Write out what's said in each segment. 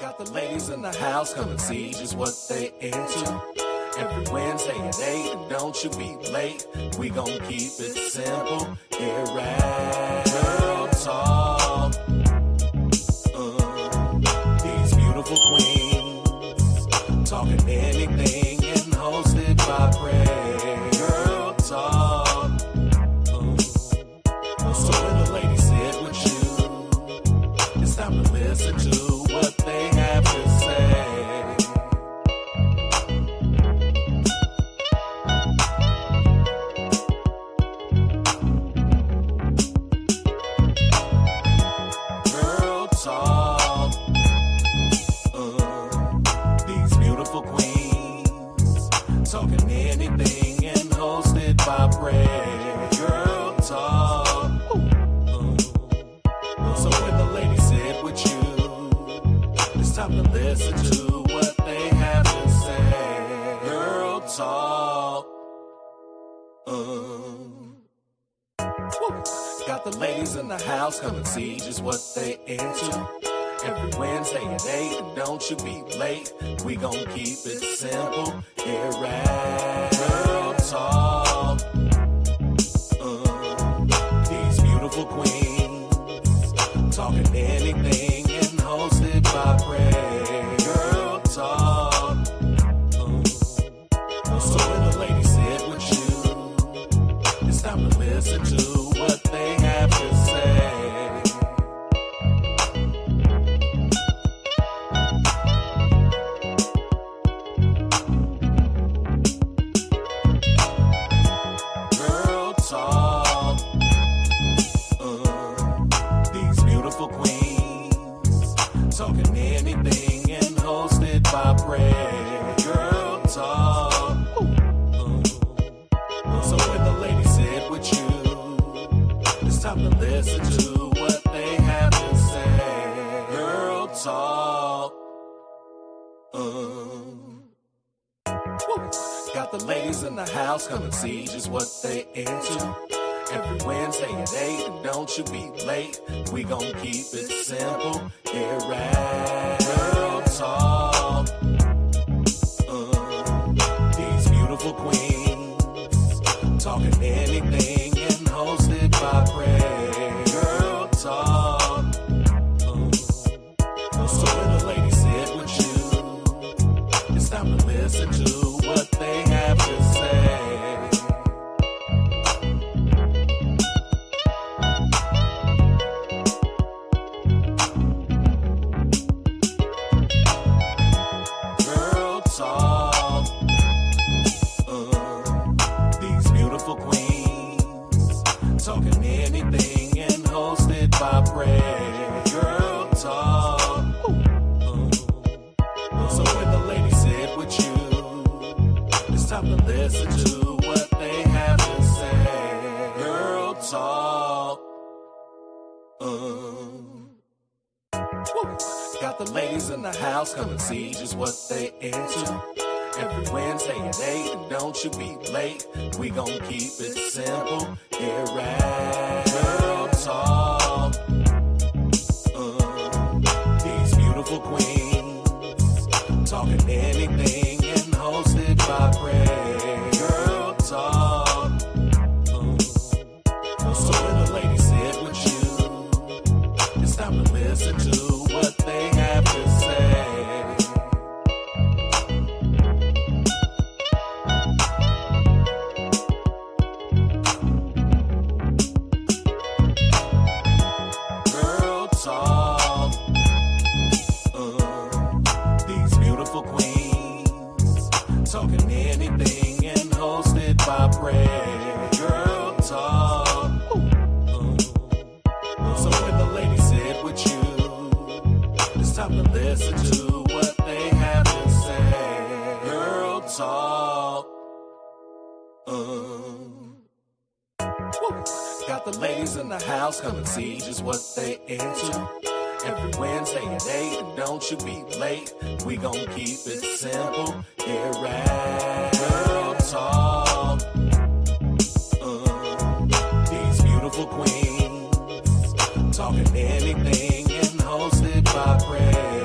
Got the ladies in the house, come and see just what they into. Every Wednesday at 8, and don't you be late. We gon' keep it simple here at Girl Talk. These beautiful queens talking anything and hosted by Prez. Girl Talk. So when the ladies sit with you, it's time to listen to what they have to say. Girl Talk. These beautiful queens talking anything and hosted by Prez. Girl Talk. So when the ladies sit with you, it's time to listen to what they have to say. Girl Talk. Got the ladies in the house, come and see just what they into. Every Wednesday at 8, and don't you be late. We gon' keep it simple here at Girl Talk. These beautiful queens talking anything and hosted by Prez. Girl Talk. So when the ladies sit with you, it's time to listen to what they have to say. Girl Talk. These beautiful queens talking anything and hosted by Prez. Girl Talk. So when the ladies sit with you, it's time to listen to what they have to say. Girl Talk. Got the ladies in the house, come and see just what they into. Every Wednesday at 8, and don't you be late. We gon' keep it simple here at Girl Talk. These beautiful queens talking anything and hosted by Prez. Girl Talk. So when the ladies sit with you, it's time to listen to what they have to say. Girl Talk. These beautiful queens talking anything and hosted by Prez. Girl Talk. So when the ladies sit with you, it's time to listen to what they have to say. Girl Talk. Got the ladies in the house, come and see just what they into. Every Wednesday at 8, and don't you be late. We gon' keep it simple here at Girl Talk. These beautiful queens talking anything and hosted by Prez. Girl Talk. So when the ladies sit with you, it's time to listen to what they have to say. Girl Talk. These beautiful queens talking anything and hosted by Prez. Girl Talk. So when the ladies sit with you, it's time to listen to what they have to say. Girl Talk. Got the ladies in the house, come and see just what they into. Every Wednesday at 8, and don't you be late. We gon' keep it simple here at Girl Talk. These beautiful queens talking anything and hosted by Prez.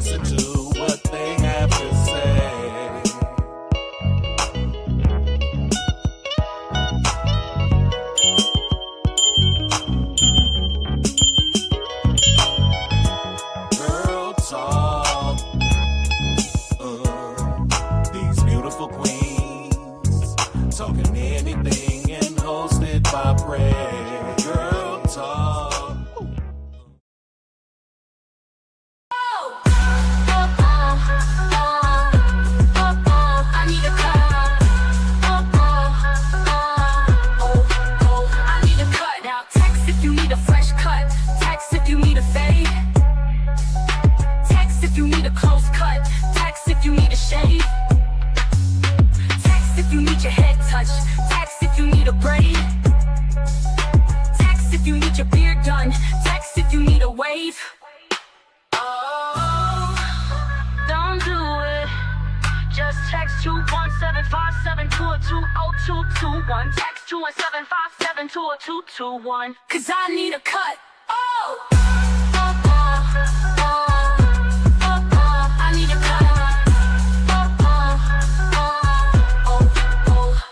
listen to what they have to say. Girl talk. These beautiful queens talking anything and hosted by Prez. Girl talk. Text 21757202221. Cause I need a cut. Oh! I need a cut.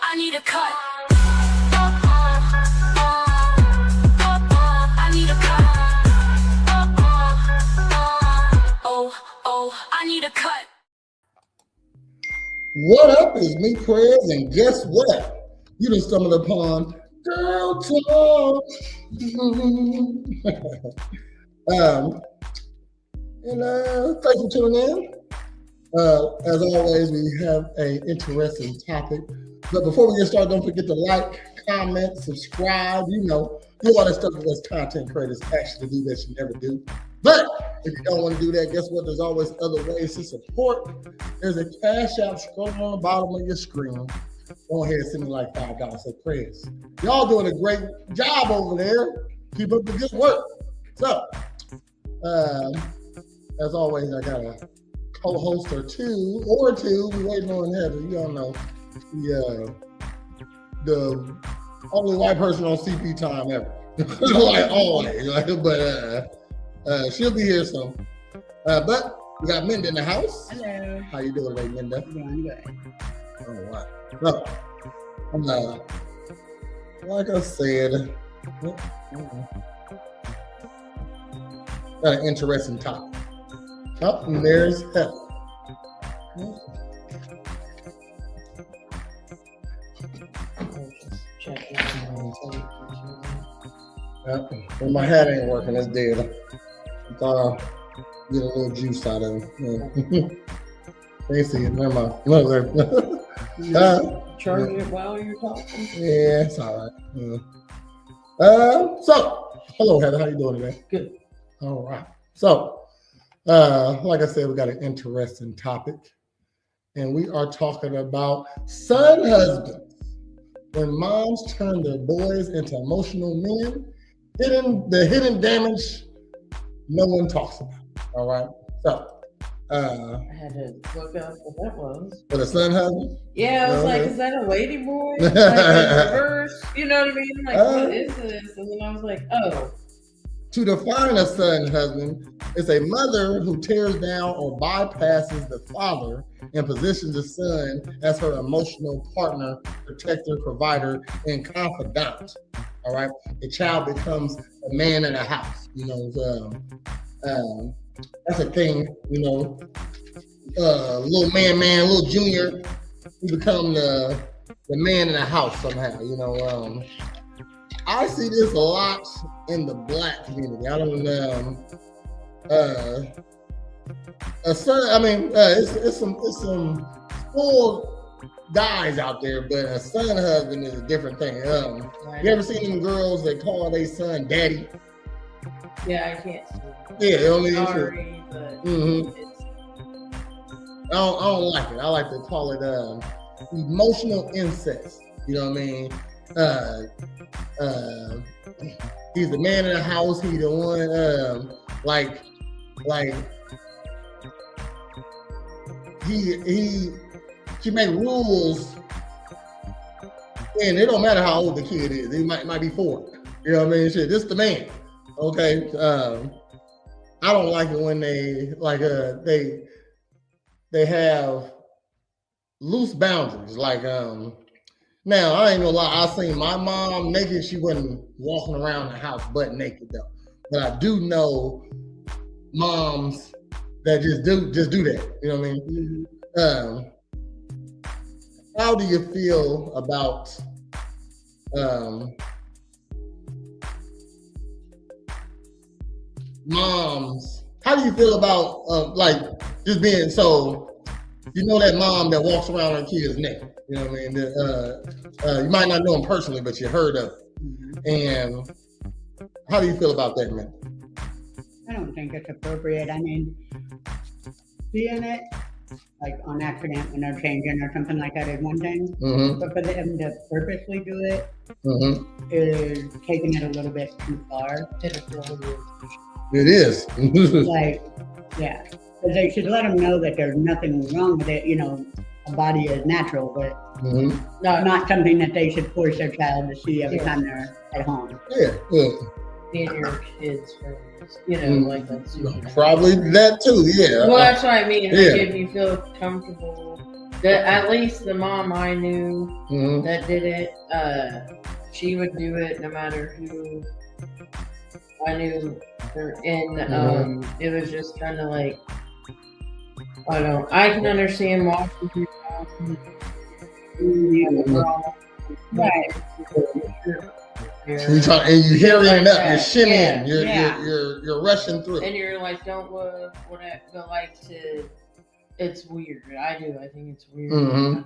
I need a cut. I need a cut. I need a cut. What up? It's me, Prez, and guess what? You done stumbled upon Girl Talk. Thanks for tuning in. As always, we have an interesting topic. But before we get started, don't forget to like, comment, subscribe. Do all that stuff that us content creators actually do that you never do. But if you don't want to do that, guess what? There's always other ways to support. There's a Cash App scrolling on the bottom of your screen. Go ahead and send me like $5. Say, Prez, y'all doing a great job over there. Keep up the good work. So, as always, I got a co-host or two. We waiting on Heather. You all know the only white person on CP time ever. Like always. But she'll be here soon. But we got Minda in the house. Hello. How you doing today, Minda? Doing good. All right. So, like I said, got an interesting topic. Oh, and there's Heather. Well, my hat ain't working. It's dead. I thought I'd get a little juice out of it. Can't see it. Never mind. Charge it while you're talking? Yeah, it's all right. So, hello, Heather. How you doing today? Good. All right. So, like I said, we got an interesting topic, and we are talking about son husbands. When moms turn their boys into emotional men, the hidden damage no one talks about. All right. So, I had to look up what that was. For the son husband? Yeah, I was like, is that a lady boy? Like in reverse? You know what I mean? Like, what is this? And then I was like, oh. To define a son husband, it's a mother who tears down or bypasses the father and positions the son as her emotional partner, protector, provider, and confidant. All right. The child becomes a man in the house. That's a thing, little little junior, he become the man in the house somehow, I see this a lot in the Black community. I don't it's some spoiled guys out there, but a son husband is a different thing. You ever seen them girls that call their son daddy? Yeah, I can't see. Yeah, only sorry, but I don't like it. I like to call it emotional incest. You know what I mean? He's the man in the house. He the one. He make rules, and it don't matter how old the kid is. He might be 4. You know what I mean? Shit, this the man. Okay. I don't like it when they they have loose boundaries. Like now I ain't gonna lie, I seen my mom naked. She wasn't walking around the house butt naked though. But I do know moms that just do that. You know what I mean? How do you feel about moms? How do you feel about like just being so? You know that mom that walks around her kids naked. You know what I mean? You might not know them personally, but you heard of it. And how do you feel about that, man? I don't think it's appropriate. I mean, seeing it like on accident when they're changing or something like that is one thing, but for them to purposely do it is taking it a little bit too far. It is. Like, yeah, because they should let them know that there's nothing wrong with it. You know, a body is natural, but not something that they should force their child to see every time they're at home. Yeah. Being your kids' friends, you know, like that's probably that too. Yeah. Well, that's what I mean. Like, if you feel comfortable, that at least the mom I knew that did it, she would do it no matter who I knew her in. It was just kind of like, I can understand walking through the house right. And you hearing it up, you're shimmying, you're rushing through, and you're like, don't look, whatever. But like it's weird. I think it's weird.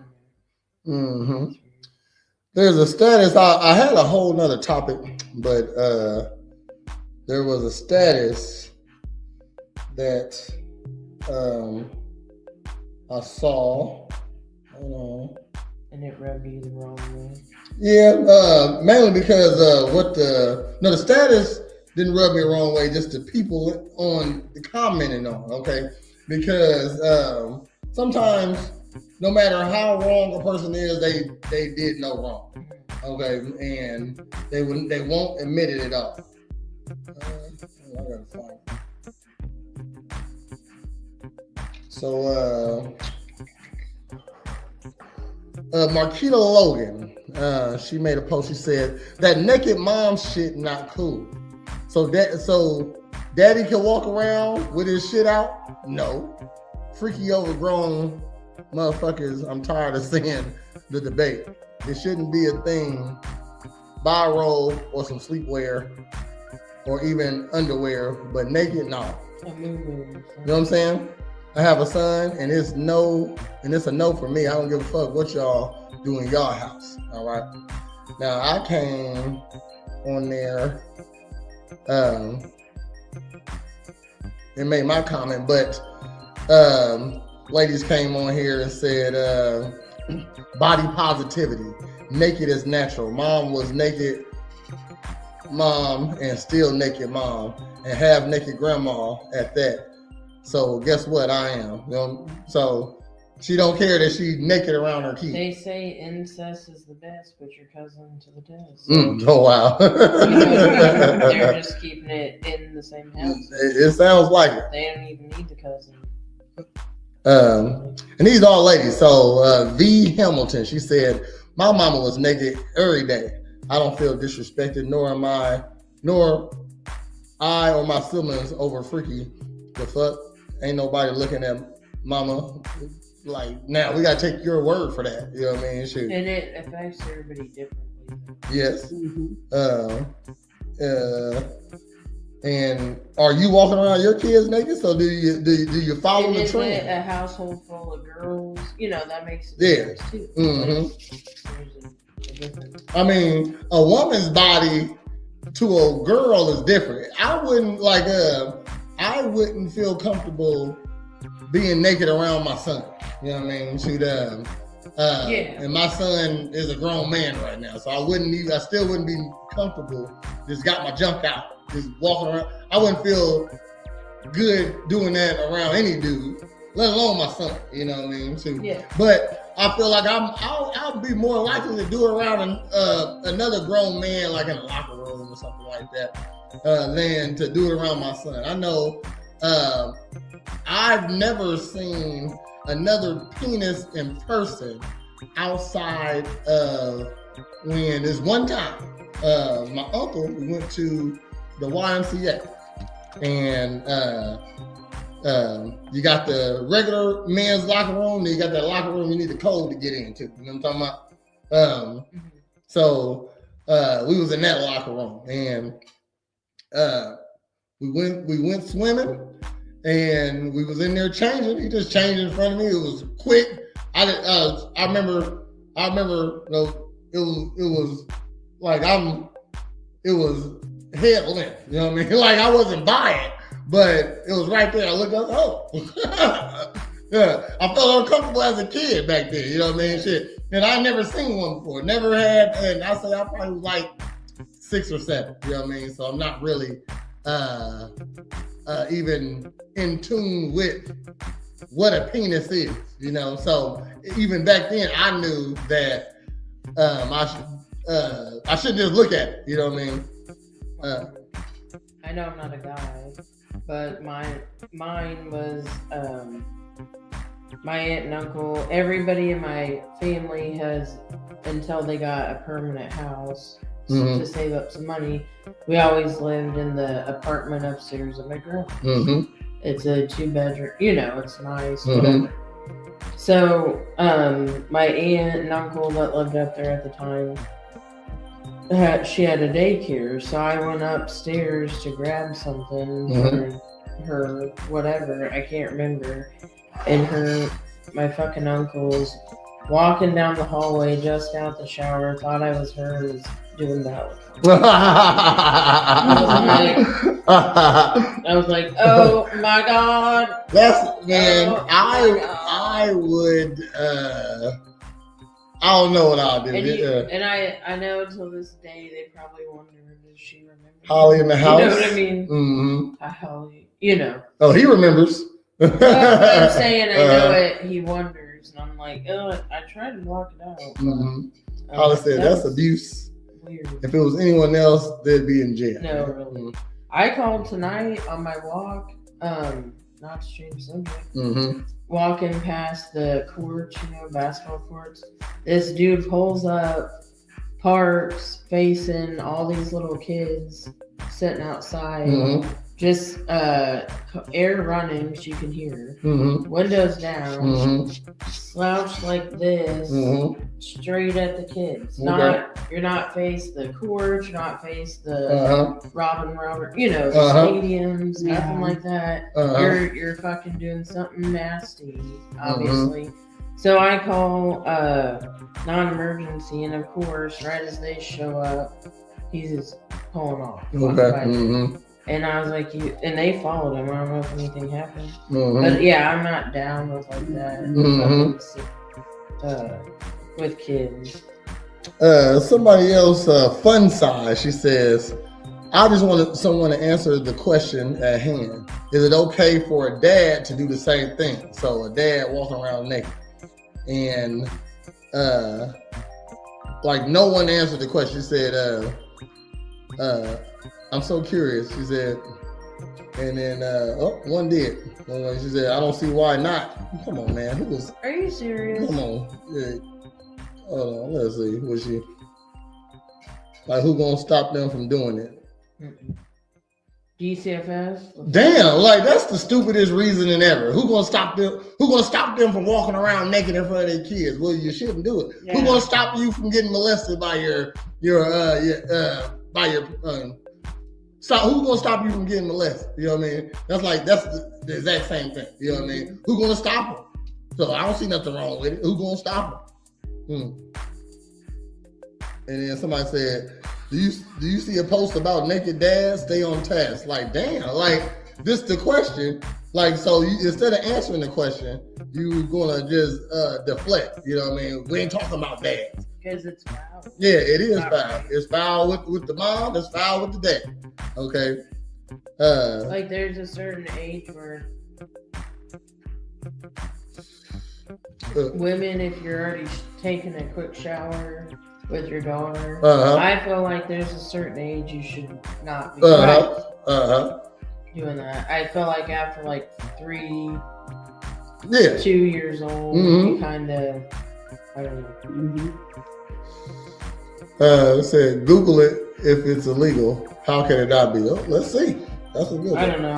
There's a status. I had a whole nother topic, but there was a status that I saw. And it rubbed you the wrong way. Yeah, mainly because the status didn't rub me the wrong way, just the people on the commenting on, okay? Because sometimes no matter how wrong a person is, they did no wrong. Okay, and they won't admit it at all. I gotta find it. So Marquita Logan, she made a post. She said that naked mom shit not cool. So daddy can walk around with his shit out? No. Freaky overgrown motherfuckers, I'm tired of seeing the debate. It shouldn't be a thing. Buy a robe or some sleepwear or even underwear, but naked, no. You know what I'm saying? I have a son, and it's a no for me. I don't give a fuck what y'all do in y'all house. All right. Now I came on there and made my comment, but ladies came on here and said body positivity, naked is natural. Mom was naked mom and still naked mom, and have naked grandma at that. So guess what? I am. You know, so she don't care that she's naked around her kids. They say incest is the best, but your cousin to the death. So, oh wow! They're just keeping it in the same house. It sounds like it. They don't even need the cousin. And these are all ladies. So V Hamilton, she said, "My mama was naked every day. I don't feel disrespected, nor I or my siblings over freaky. The fuck." Ain't nobody looking at mama like, now we gotta take your word for that. You know what I mean? Shoot. And it affects everybody differently. Yes. And are you walking around your kids naked? So do you follow the trend? Is it a household full of girls? You know, that makes a difference too. There's a difference. I mean, a woman's body to a girl is different. I wouldn't feel comfortable being naked around my son. You know what I mean? And my son is a grown man right now, so I still wouldn't be comfortable. Just got my junk out, just walking around. I wouldn't feel good doing that around any dude, let alone my son. You know what I mean? But I feel like I'll be more likely to do it around another grown man, like in a locker room or something like that, than to do it around my son. I know I've never seen another penis in person outside of when there's one time my uncle, we went to the YMCA, and you got the regular men's locker room, then you got that locker room you need the code to get into. You know what I'm talking about? So we was in that locker room, and we went swimming, and we was in there changing. He just changed in front of me. It was quick. I remember. You know, it was like it was head length. You know what I mean? Like I wasn't buying, but it was right there. I looked up. Oh, yeah. I felt uncomfortable as a kid back then. You know what I mean? Shit. And I never seen one before. Never had. And I say I probably was like 6 or 7. You know what I mean? So I'm not really even in tune with what a penis is, you know. So even back then, I knew that I shouldn't just look at it. You know what I mean? I know I'm not a guy, but mine was my aunt and uncle. Everybody in my family has, until they got a permanent house to save up some money. We always lived in the apartment upstairs of my grandma. It's a 2-bedroom, you know, it's nice, whatever. So, my aunt and uncle that lived up there at the time, she had a daycare, so I went upstairs to grab something for her, whatever, I can't remember. And my fucking uncle's walking down the hallway, just out the shower, thought I was her, was doing that. I was like, oh my God. That's, man, I would, I don't know what I'll do. And I know till this day, they probably wonder, does she remember? Holly in the house. You know what I mean? Holly, you know. Oh, he remembers. I'm saying I know it, he wonders. And I'm like, oh, I tried to block it out. Holly said, that's abuse. Weird. If it was anyone else, they'd be in jail. No, really. I called tonight on my walk, not to change subject, walking past the courts, you know, basketball courts. This dude pulls up, parks, facing all these little kids sitting outside, just air running, so you can hear, windows down, slouched like this, straight at the kids. You're not face the court, you're not face the Robert, you know, the stadiums, nothing like that. You're fucking doing something nasty, obviously. So I call non-emergency, and of course, right as they show up, he's just pulling off. And I was like, and they followed him. I don't know if anything happened. But yeah, I'm not down with like that. With kids. Somebody else, fun size, she says, I just wanted someone to answer the question at hand. Is it okay for a dad to do the same thing? So a dad walking around naked. And like no one answered the question. She said, I'm so curious, she said. And then, one did. She said, I don't see why not. Come on, man. Are you serious? Come on. Yeah. Hold on, let's see. Was she? Like, who gonna stop them from doing it? DCFS? Damn, like, that's the stupidest reasoning ever. Who gonna stop them? Who gonna stop them from walking around naked in front of their kids? Well, you shouldn't do it. Yeah. Who gonna stop you from getting molested by who's gonna stop you from getting molested? You know what I mean? That's the exact same thing. You know what I mean? Who's gonna stop them? So I don't see nothing wrong with it. Who's gonna stop them? And then somebody said, do you see a post about naked dads? Stay on task. Like, damn, like this the question. Like, so instead of answering the question, you gonna just deflect. You know what I mean? We ain't talking about dads. Because it's foul. Yeah, it is foul. Right. It's foul with the mom. It's foul with the dad. Okay. Like there's a certain age where women, if you're already taking a quick shower with your daughter, I feel like there's a certain age you should not be. doing that. I feel like after like 2 years old, you kind of, I don't know. It said, Google it if it's illegal. How can it not be? Oh, let's see. That's a good one. I don't know.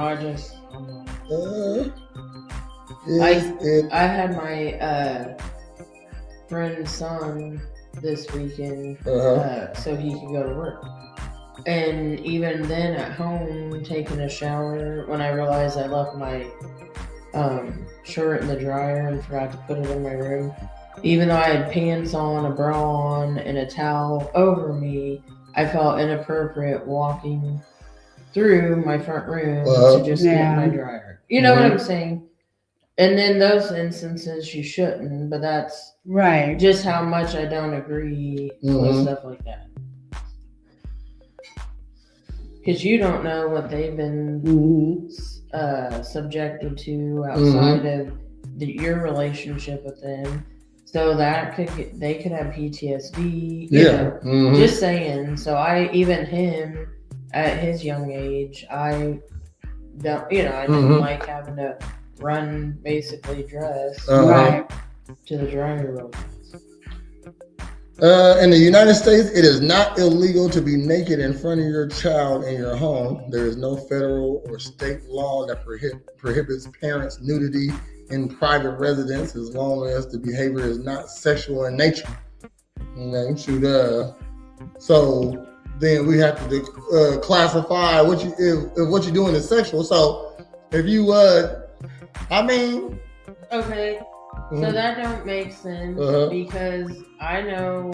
I had my friend's son this weekend, so he could go to work. And even then, at home, taking a shower, when I realized I left my shirt in the dryer and forgot to put it in my room, even though I had pants on, a bra on, and a towel over me, I felt inappropriate walking through my front room to just get my dryer. You know what I'm saying? And then those instances you shouldn't, but that's just how much I don't agree with stuff like that. Because you don't know what they've been subjected to outside of your relationship with them. So that they could have PTSD. You know, just saying. So even him at his young age, I don't, I didn't like having to run basically dressed to the dryer room. In the United States, it is not illegal to be naked in front of your child in your home. There is no federal or state law that prohibits parents' nudity in private residence as long as the behavior is not sexual in nature. Okay, so then we have to classify if what you're doing is sexual. So if you okay. So that don't make sense because I know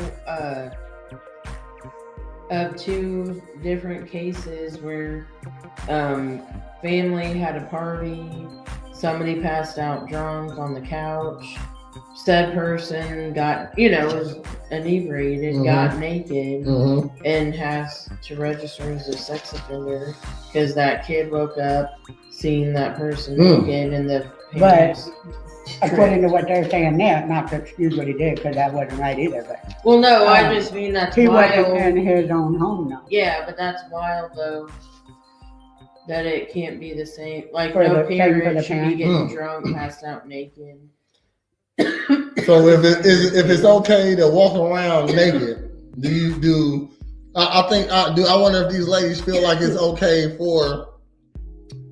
of 2 different cases where family had a party, somebody passed out drunk on the couch, said person got, was inebriated, got naked, and has to register as a sex offender because that kid woke up seeing that person naked and the parents. According to what they're saying there, not to excuse what he did, because that wasn't right either. But well, no, I just mean that's he wild. wasn't in his own home, though. Yeah, but that's wild though. That it can't be the same. Like For no the parent should be parent. getting drunk, passed out naked. So if it's okay to walk around naked, I wonder if these ladies feel like it's okay for.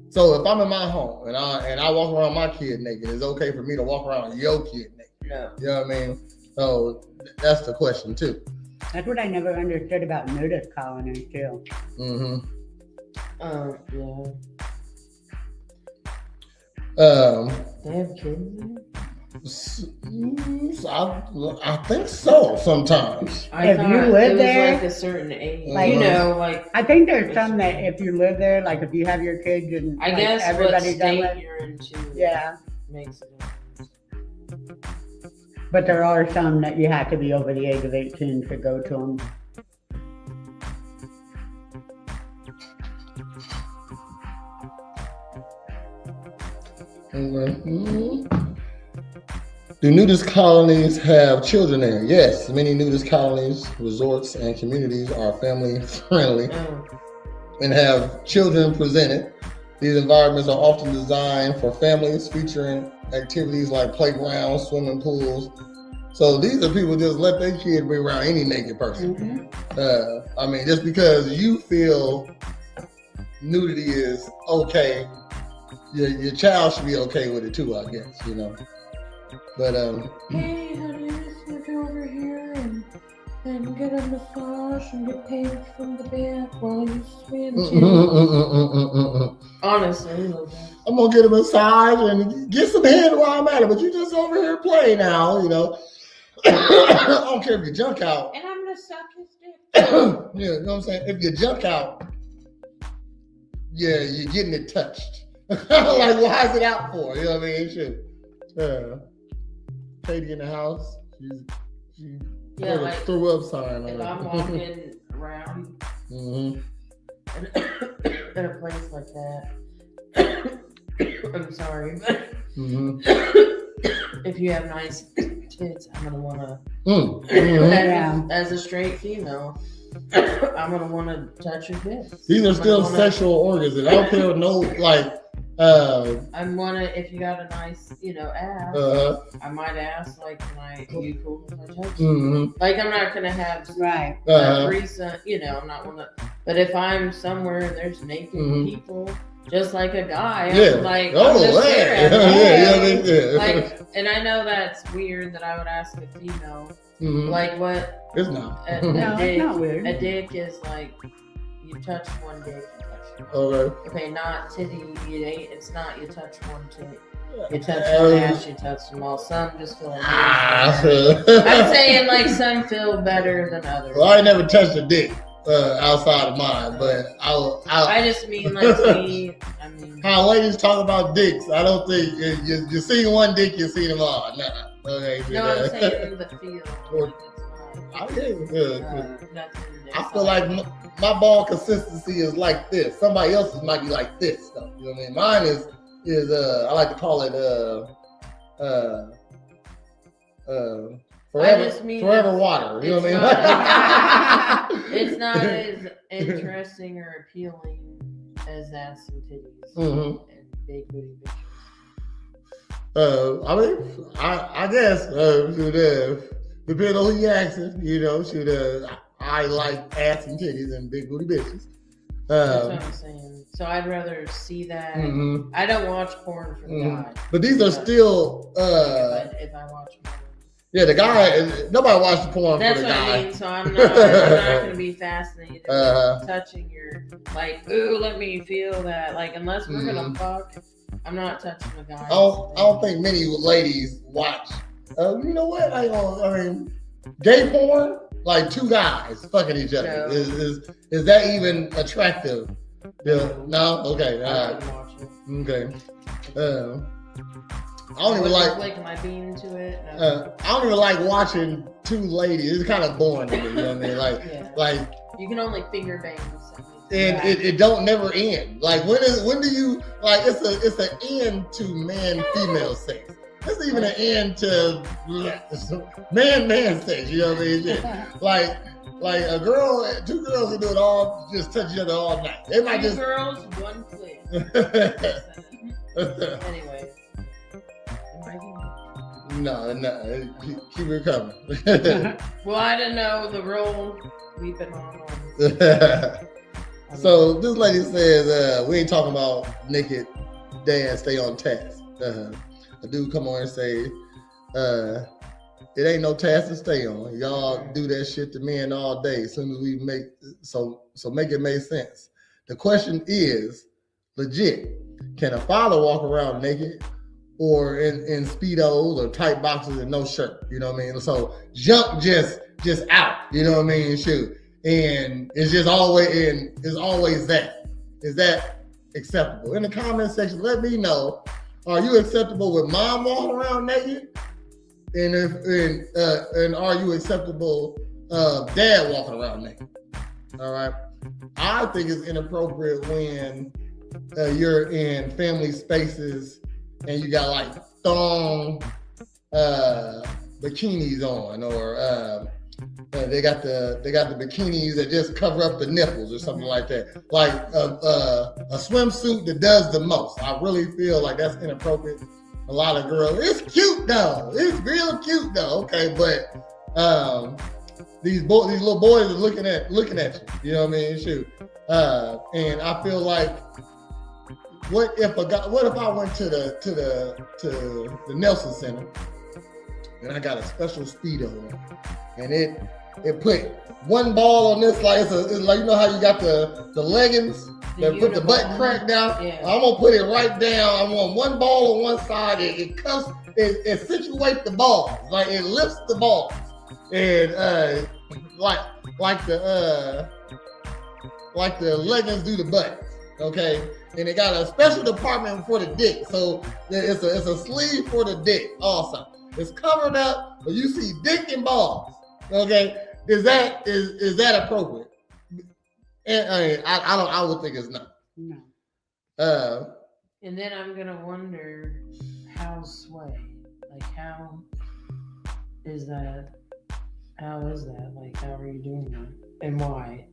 So if I'm in my home and I walk around my kid naked, it's okay for me to walk around your kid naked. No. You know what I mean? So that's the question too. That's what I never understood about nudist colonies too. Yeah. They have kids there? I think so sometimes. I thought you live it was there, like a certain age. like, like I think there's some that if you live there, like if you have your kids and I like, guess what everybody's done state with, you're into makes a difference. but there are some that you have to be over the age of 18 to go to them. Do nudist colonies have children there? Yes, many nudist colonies, resorts, and communities are family friendly and have children presented. These environments are often designed for families, featuring activities like playgrounds, swimming pools. So these are people just let their kid be around any naked person. Just because you feel nudity is okay, your child should be okay with it too, I guess, But hey honey, let's go over here and get a massage and get paid from the back while you swim. Honestly, I'm gonna get a massage and get some head while I'm at it, but you just over here playing now, I don't care if you junk out. And I'm gonna suck his dick. You know what I'm saying? If you junk out, you're getting it touched. Like, why is it out for? You know what I mean? Shit. Katie in the house. She like threw up sign on if it. I'm walking around in a place like that, I'm sorry, but if you have nice tits, I'm gonna wanna, as a straight female, I'm gonna want to touch your dick. These are still sexual organs. I don't care no like. I'm if you got a nice, ass. I might ask, like, are you cool if I touch you? Mm-hmm. Like, I'm not gonna have right. recent, I'm not gonna. But if I'm somewhere and there's naked people, just like a guy, I'm like, I'm just staring at them. Like, and I know that's weird that I would ask a female, like, what? It's not. A No, dick, it's not weird. A dick is like, you touch one dick. Okay. Okay, not titty. It's not you touch one titty. You touch one ass. You touch them all. Some just feel. I'm saying like some feel better than others. Well, I ain't never touched a dick outside of mine, but I just mean like me. I mean, how ladies talk about dicks. I don't think you see one dick, you see them all. Nah. Okay. No, I'm saying the feel. I feel like my ball consistency is like this. Somebody else's might be like this though. You know what I mean? Mine is I like to call it forever water. You know what I mean? It's not as interesting or appealing as ass and titties and big booty bitches. I mean, I guess depending on who you asking, I like ass and titties and big booty bitches. That's what I'm saying. So I'd rather see that. I don't watch porn for the guy. But these are still. If I watch porn. Yeah, the guy. Nobody watches porn for the guy. That's what I mean. So I'm not going to be fascinated with touching your ooh, let me feel that. Like, unless we're gonna fuck, I'm not touching a guy. I don't think many ladies watch. You know what? I mean, gay porn. Like two guys fucking each other. No. Is that even attractive? Yeah. No? Okay. Okay. I don't even like my bean to it. No. I don't even like watching two ladies. It's kind of boring to me. You know what I mean? Like you can only finger bang something. And it don't never end. Like when do you like? It's an end to man-female sex. It's even an end to man sex, you know what I mean? Like a girl, two girls will do it all, just touch each other all night. They might Two girls, one clit. Anyway. No, keep it coming. Well, I didn't know the role we've been on. So this lady says, we ain't talking about naked dance, stay on task. A dude come on and say, it ain't no task to stay on. Y'all do that shit to men all day. As soon as we make it make sense. The question is legit. Can a father walk around naked or in Speedos or tight boxes and no shirt? You know what I mean? So jump just out. You know what I mean? Shoot. And it's always that. Is that acceptable? In the comment section, let me know. Are you acceptable with mom walking around naked? And are you acceptable dad walking around naked? All right. I think it's inappropriate when you're in family spaces and you got like thong bikinis on, or they got the bikinis that just cover up the nipples or something like that. Like a swimsuit that does the most. I really feel like that's inappropriate. A lot of girls, it's cute though. It's real cute though. Okay, but these little boys are looking at you. You know what I mean? Shoot. And I feel like, what if I went to the Nelson Center and I got a special Speedo and it put one ball on this, like it's like, you know how you got the leggings that put the butt crack down? Yeah. I'm gonna put it right down. I want one ball on one side. It situates the balls, like it lifts the balls, and like the leggings do the butt. Okay, and it got a special department for the dick, so it's a sleeve for the dick also. It's covered up, but you see dick and balls. Okay, is that appropriate? And I would think it's not. No. And then I'm gonna wonder how sway, like how is that? Like, how are you doing that? And why?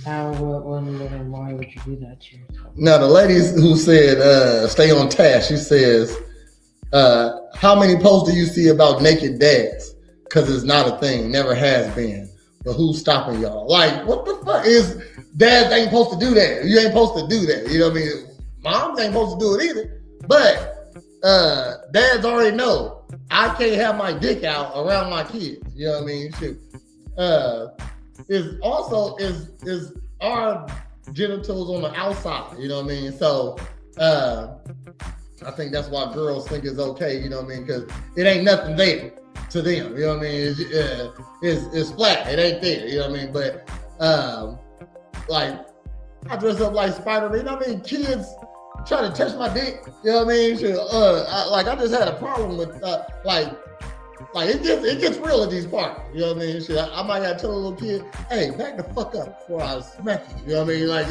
How, when, and why would you do that to yourself? Now, the lady who said stay on task, she says, how many posts do you see about naked dads? Because it's not a thing, never has been. But who's stopping y'all? Like, what the fuck is dads ain't supposed to do that? You ain't supposed to do that. You know what I mean? Moms ain't supposed to do it either. But dads already know I can't have my dick out around my kids. You know what I mean? Shit. Is also is our genitals on the outside. You know what I mean? So I think that's why girls think it's okay. You know what I mean? Because it ain't nothing there to them, you know what I mean? It's flat, it ain't there, you know what I mean? But like I dress up like Spider-Man, you know what I mean? Kids try to touch my dick, you know what I mean? I just had a problem with like it gets real at these parties, you know what I mean? I might gotta tell a little kid, hey, back the fuck up before I smack you, you know what I mean? Like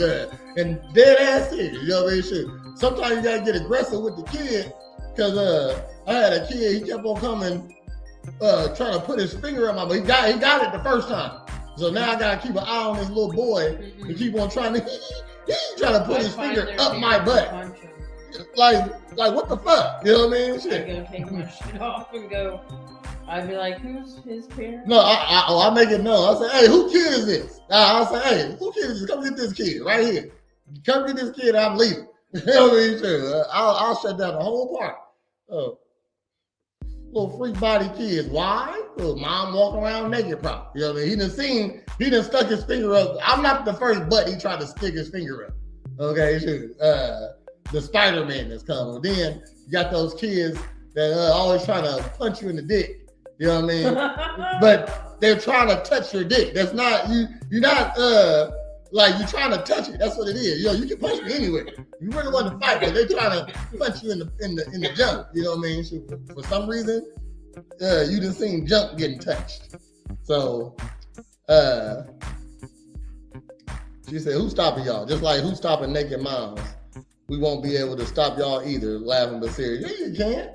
and dead ass serious, you know what I mean? Sometimes you gotta get aggressive with the kid, because I had a kid, he kept on coming trying to put his finger on my butt. He got it the first time. So now I gotta keep an eye on this little boy and keep on trying to put his finger up my butt. Like what the fuck? You know what I mean? Shit. I'm gonna take my shit off and go. I'd be like, who's his parent? No, I make it known. I say, hey, who kid is this? I say, hey, who kid is this? Come get this kid right here. Come get this kid. I'm leaving. You know what I mean? Sure. I'll shut down the whole park. Little freak body kids. Why? Because mom walking around naked probably. You know what I mean? He done stuck his finger up. I'm not the first butt he tried to stick his finger up. Okay, sure. The Spider-Man that's coming. Then you got those kids that always trying to punch you in the dick. You know what I mean? But they're trying to touch your dick. That's not, you're not, like you're trying to touch it. That's what it is. You know, you can punch me anywhere. You really want to fight, but they're trying to punch you in the junk. You know what I mean? So for some reason, you done seen junk getting touched. So she said, "Who's stopping y'all? Just like who's stopping naked moms? We won't be able to stop y'all either." Laughing but serious. Yeah, you can.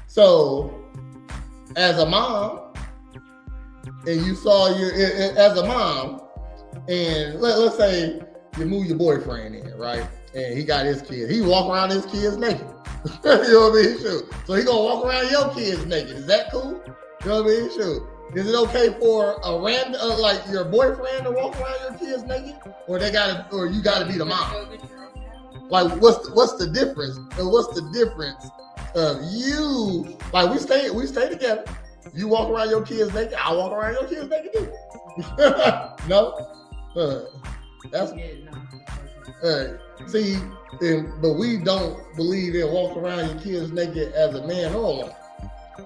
So as a mom, and you saw as a mom. And let's say you move your boyfriend in, right? And he got his kids. He walk around his kids naked. You know what I mean? Sure. So he gonna walk around your kids naked. Is that cool? You know what I mean? Sure. Is it okay for a random, like your boyfriend to walk around your kids naked, or you gotta be the mom? Like, what's the difference? What's the difference of you? Like we stay together. You walk around your kids naked. I walk around your kids naked too. No. That's see, but we don't believe in walking around your kids naked as a man or a woman.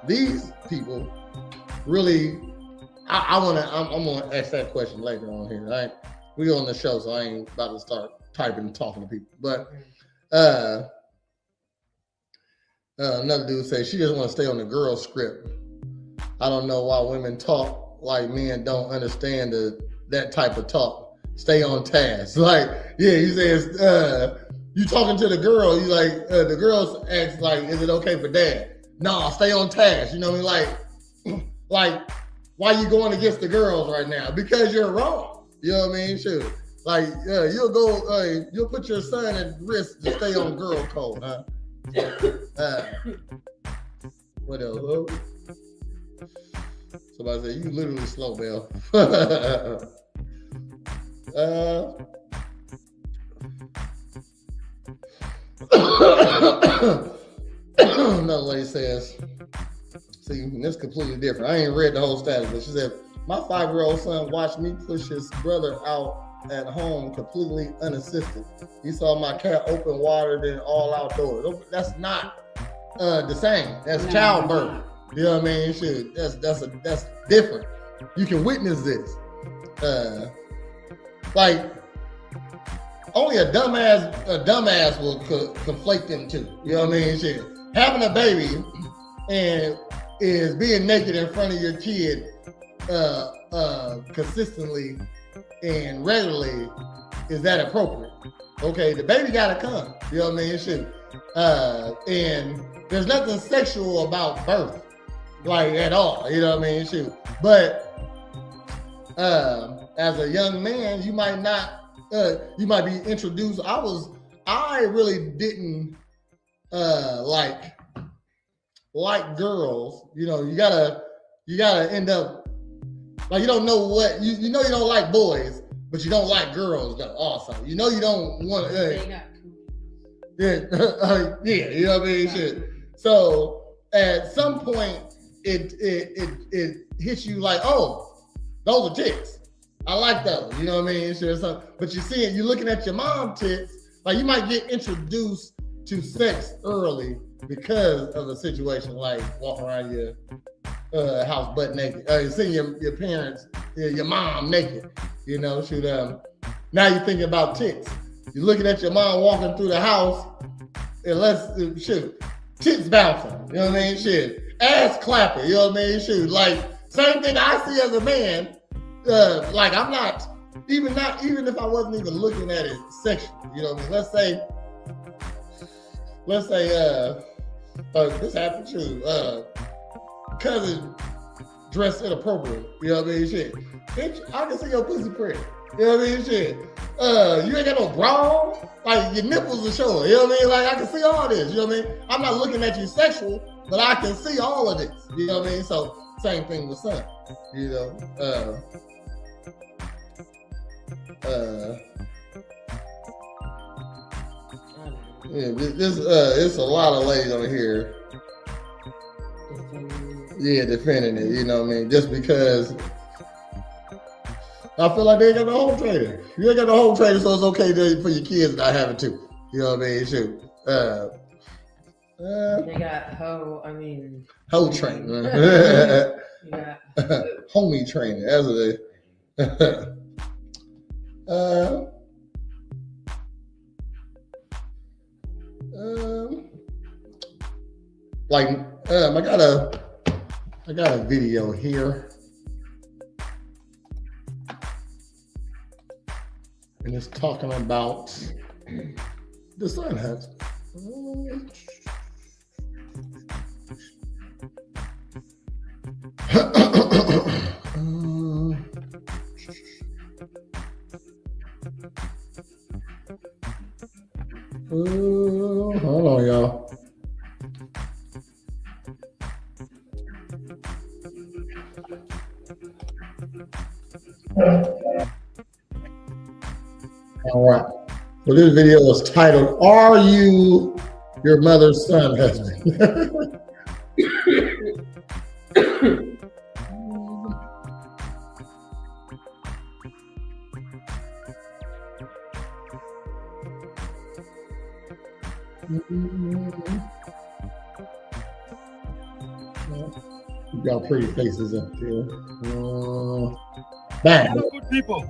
These people really, I'm gonna ask that question later on here. Right? We on the show, so I ain't about to start typing and talking to people. But another dude says she just want to stay on the girl script. I don't know why women talk like men don't understand that type of talk. Stay on task. Like, yeah, he says, you talking to the girl, you like, the girls ask like, is it okay for dad? No, stay on task. You know what I mean? Like, why you going against the girls right now? Because you're wrong. You know what I mean? Sure. Like, you'll put your son at risk to stay on girl code, huh? What else? Somebody said, you literally slow, Bill. Another lady says, see, this is completely different. I ain't read the whole status, but she said, my 5-year-old son watched me push his brother out at home completely unassisted. He saw my cat open water, then all outdoors. That's not the same. That's childbirth. You know what I mean? Shit, that's different. You can witness this. Like, only a dumbass will conflate them two. You know what I mean? Shit. Having a baby and is being naked in front of your kid consistently and regularly, is that appropriate? Okay, the baby gotta come. You know what I mean? Shit. And there's nothing sexual about birth, like at all. You know what I mean? Shoot. But as a young man, you might not, you might be introduced. I really didn't like girls. You know, you gotta end up like you don't know what you know you don't like boys, but you don't like girls though. Also, you know you don't want. Yeah, you know what I mean. Shit. So at some point, it hits you like, oh, those are tits. I like those. You know what I mean. Shit. So, but you see it, you're looking at your mom tits. Like you might get introduced to sex early because of a situation like walking around your house butt naked, seeing your parents, your mom naked. You know, shoot. Now you're thinking about tits. You're looking at your mom walking through the house, and tits bouncing. You know what I mean? Shit, ass clapping. You know what I mean? Shit, like same thing I see as a man. Like I'm not even if I wasn't even looking at it sexually. You know what I mean? Let's say this happened to cousin dressed inappropriate. You know what I mean? Shit, bitch, I can see your pussy print. You know what I mean? Shit. You ain't got no bra on. Like your nipples are showing. You know what I mean? Like I can see all this. You know what I mean? I'm not looking at you sexual, but I can see all of this. You know what I mean? So same thing with son. You know. Yeah, it's a lot of ladies on here. Yeah, defending it. You know what I mean? Just because. I feel like they ain't got no home trainer. You ain't got no home trainer, so it's okay for your kids not having to. You know what I mean? Shoot. They got hoe trainer. Yeah. Homie trainer. That's what they. I got a video here. And it's talking about the son has. Hold on, y'all. All right. So this video is titled, "Are You Your Mother's Son Husband?" You got pretty faces up there. Bang. Hello, good people.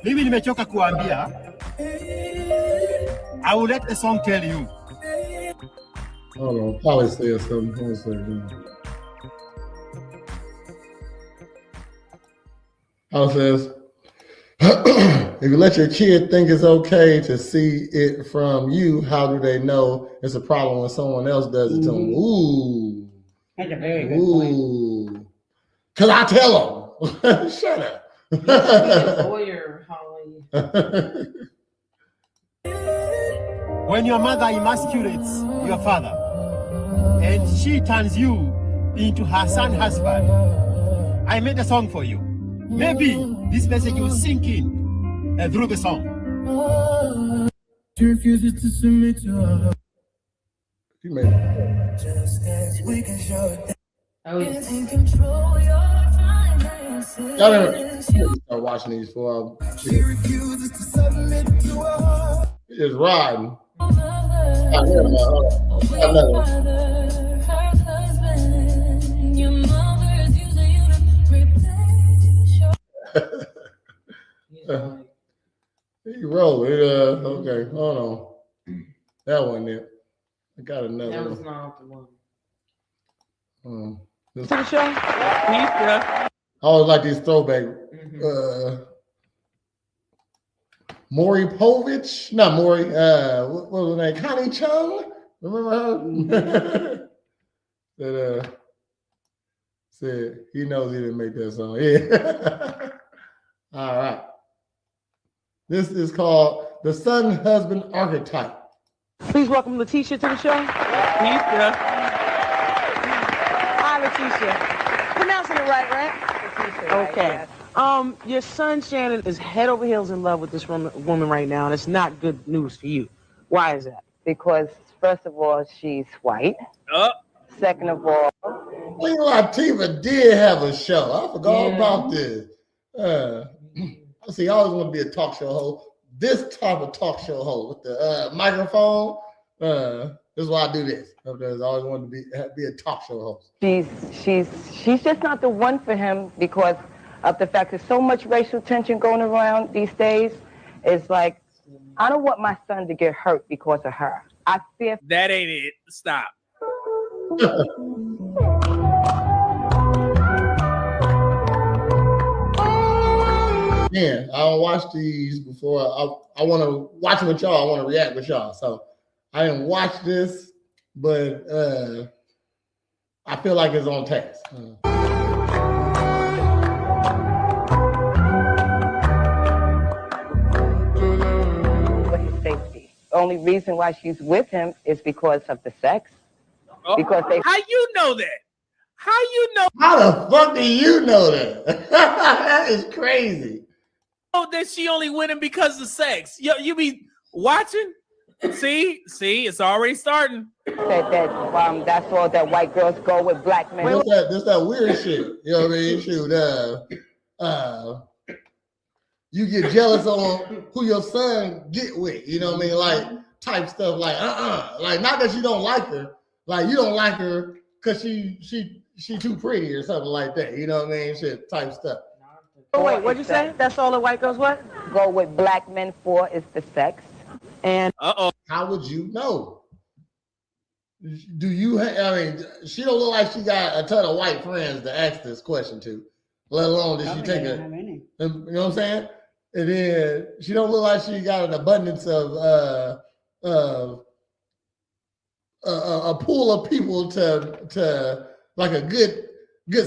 Mimi nimechoka kuambia. I will let the song tell you. Hold on, probably say something. Hold on a second. How it says, if you let your kid think it's okay to see it from you, how do they know it's a problem when someone else does it to them? Ooh. That's a very good point. Ooh. Because I tell them. Shut up. You should be a lawyer, Holly. When your mother emasculates your father and she turns you into her son husband, I made a song for you. Maybe this message will sink in through the song. She refuses to submit to her. You made it. Just as we can show Oh, Control your finances. Y'all never start watching these for she refuses to submit to her. It's riding. I Over hear another. her husband. Your mother's using you to replace your. he's like, You roll it. Okay, hold on. That one there. I got another that was one. not the one. This- To the show. Yeah. I always like these throwback. Maury Povich, not Maury. What was her name? Connie Chung. Remember her? That Said he knows he didn't make that song. Yeah. All right. This is called the son husband archetype. Please welcome Letitia to the show. Letitia. Hi, Letitia. Pronouncing it right? Letitia, okay. Right, your son Shannon is head over heels in love with this woman right now, and it's not good news for you. Why is that? Because first of all, she's white. Second of all, Queen Latifah did have a show. I forgot all about this. See, I always want to be a talk show host. This type of talk show host with the microphone. This is why I do this. Because I always wanted to be a talk show host. she's just not the one for him because of the fact there's so much racial tension going around these days. It's like, I don't want my son to get hurt because of her. I fear that ain't it. Stop. Yeah, I don't watch these before. I want to watch it with y'all. I want to react with y'all. So I didn't watch this, but I feel like it's on task. for his safety. The only reason why she's with him is because of the sex. Because they. How you know that? How you know? How the fuck do you know that? That is crazy. Oh, that she only with him because of sex. You be watching? See, it's already starting. Said that that's all that white girls go with black men. This that weird shit. You know what I mean? Shoot, you get jealous on who your son get with. You know what I mean? Like type stuff. Like like not that you don't like her. Like you don't like her because she too pretty or something like that. You know what I mean? Shit type stuff. Oh, wait, what'd you say? That's all the white girls what? Go with black men for is the sex. And how would you know? Do you? I mean, she don't look like she got a ton of white friends to ask this question to, let alone did she take a. You know what I'm saying? And then she don't look like she got an abundance of a pool of people to like a good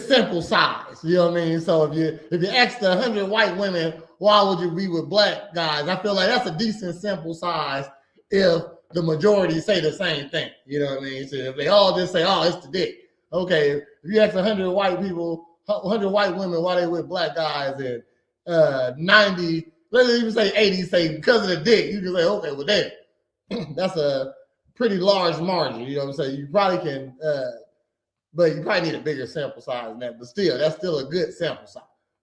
sample size. You know what I mean? So if you asked 100 white women, why would you be with black guys? I feel like that's a decent sample size if the majority say the same thing. You know what I mean? So if they all just say, oh, it's the dick. Okay, if you ask 100 white people, 100 white women why they with black guys, and 90, let's even say 80 say because of the dick, you can say, okay, well then that's a pretty large margin. You know what I'm saying? You probably can but you probably need a bigger sample size than that. But still, that's still a good sample size.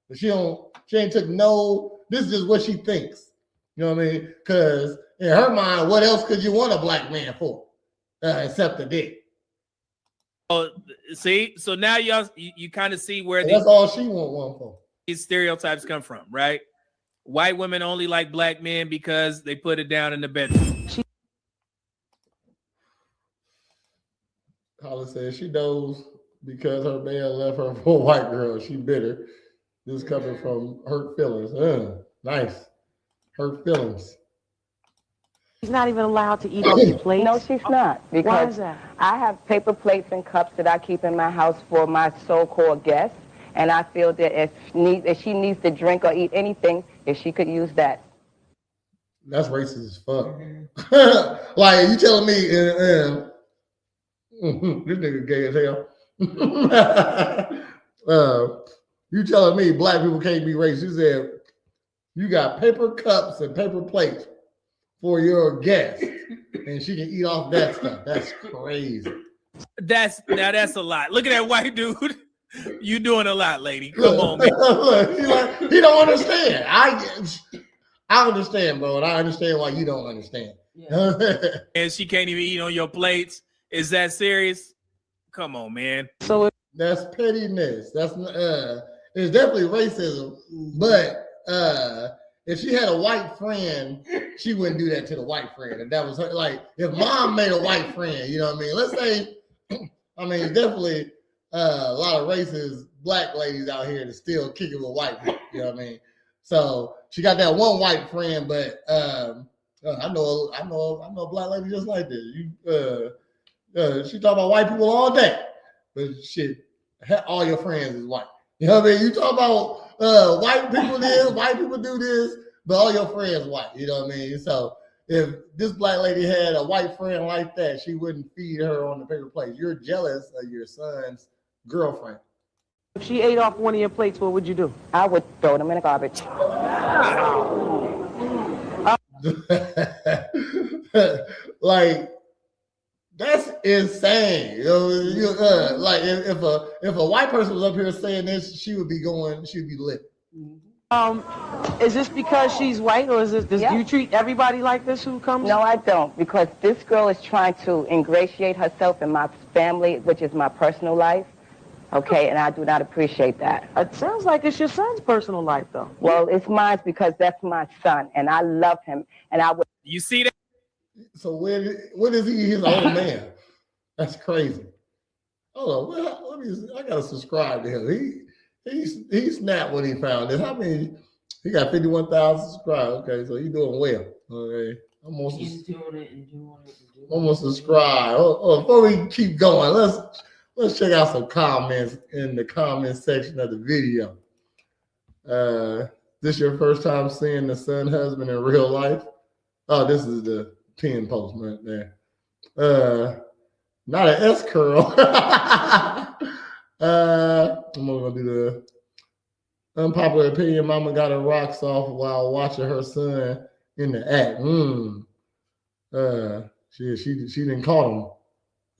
But she ain't took no, this is just what she thinks. You know what I mean? Because in her mind, what else could you want a black man for? Except the dick. Oh, see? So now you kind of see where that's all she want one for. These stereotypes come from, right? White women only like black men because they put it down in the bedroom. Holly says she knows because her man left her for a white girl. She bitter. This coming from hurt feelings. Nice. Hurt feelings. she's not even allowed to eat off your plate. No, she's not. Because why is that? I have paper plates and cups that I keep in my house for my so-called guests, and I feel that if she needs to drink or eat anything, if she could use that. That's racist as fuck. Like you telling me, this nigga gay as hell. You telling me black people can't be racist? You said you got paper cups and paper plates for your guests, and she can eat off that stuff. That's crazy. That's a lot. Look at that white dude. You doing a lot, lady. Come on, man. Look, he don't understand. I understand, bro, and I understand why you don't understand. Yeah. And she can't even eat on your plates. Is that serious? Come on, man. So that's pettiness. That's it's definitely racism. But if she had a white friend, she wouldn't do that to the white friend. If that was her, like if mom made a white friend, you know what I mean? Let's say, I mean, definitely a lot of racist black ladies out here that still kick it with white people. You know what I mean? So she got that one white friend, but I know a black lady just like this. She talk about white people all day, but shit, all your friends is white. You know what I mean? You talk about white people this, white people do this, but all your friends white. You know what I mean? So if this black lady had a white friend like that, she wouldn't feed her on the paper plate. You're jealous of your son's girlfriend. If she ate off one of your plates, what would you do? I would throw them in the garbage. Like, that's insane. You know, like if a white person was up here saying this, she'd be lit. Is this because she's white, or is this? Do you treat everybody like this who comes? No, I don't, because this girl is trying to ingratiate herself in my family, which is my personal life. Okay, and I do not appreciate that. It sounds like it's your son's personal life, though. Well, it's mine because that's my son, and I love him, and I would. You see that? So when is he his old man? That's crazy. Hold on, I gotta subscribe to him. He snapped when he found this. How many? He got 51,000 subscribers. Okay, so he's doing well. Okay, He's doing it and doing it. Almost subscribe. Before we keep going, let's check out some comments in the comment section of the video. This your first time seeing the son husband in real life? Oh, this is the 10 post right there. Not an S curl. I'm gonna do the unpopular opinion. Mama got her rocks off while watching her son in the act. She didn't call him.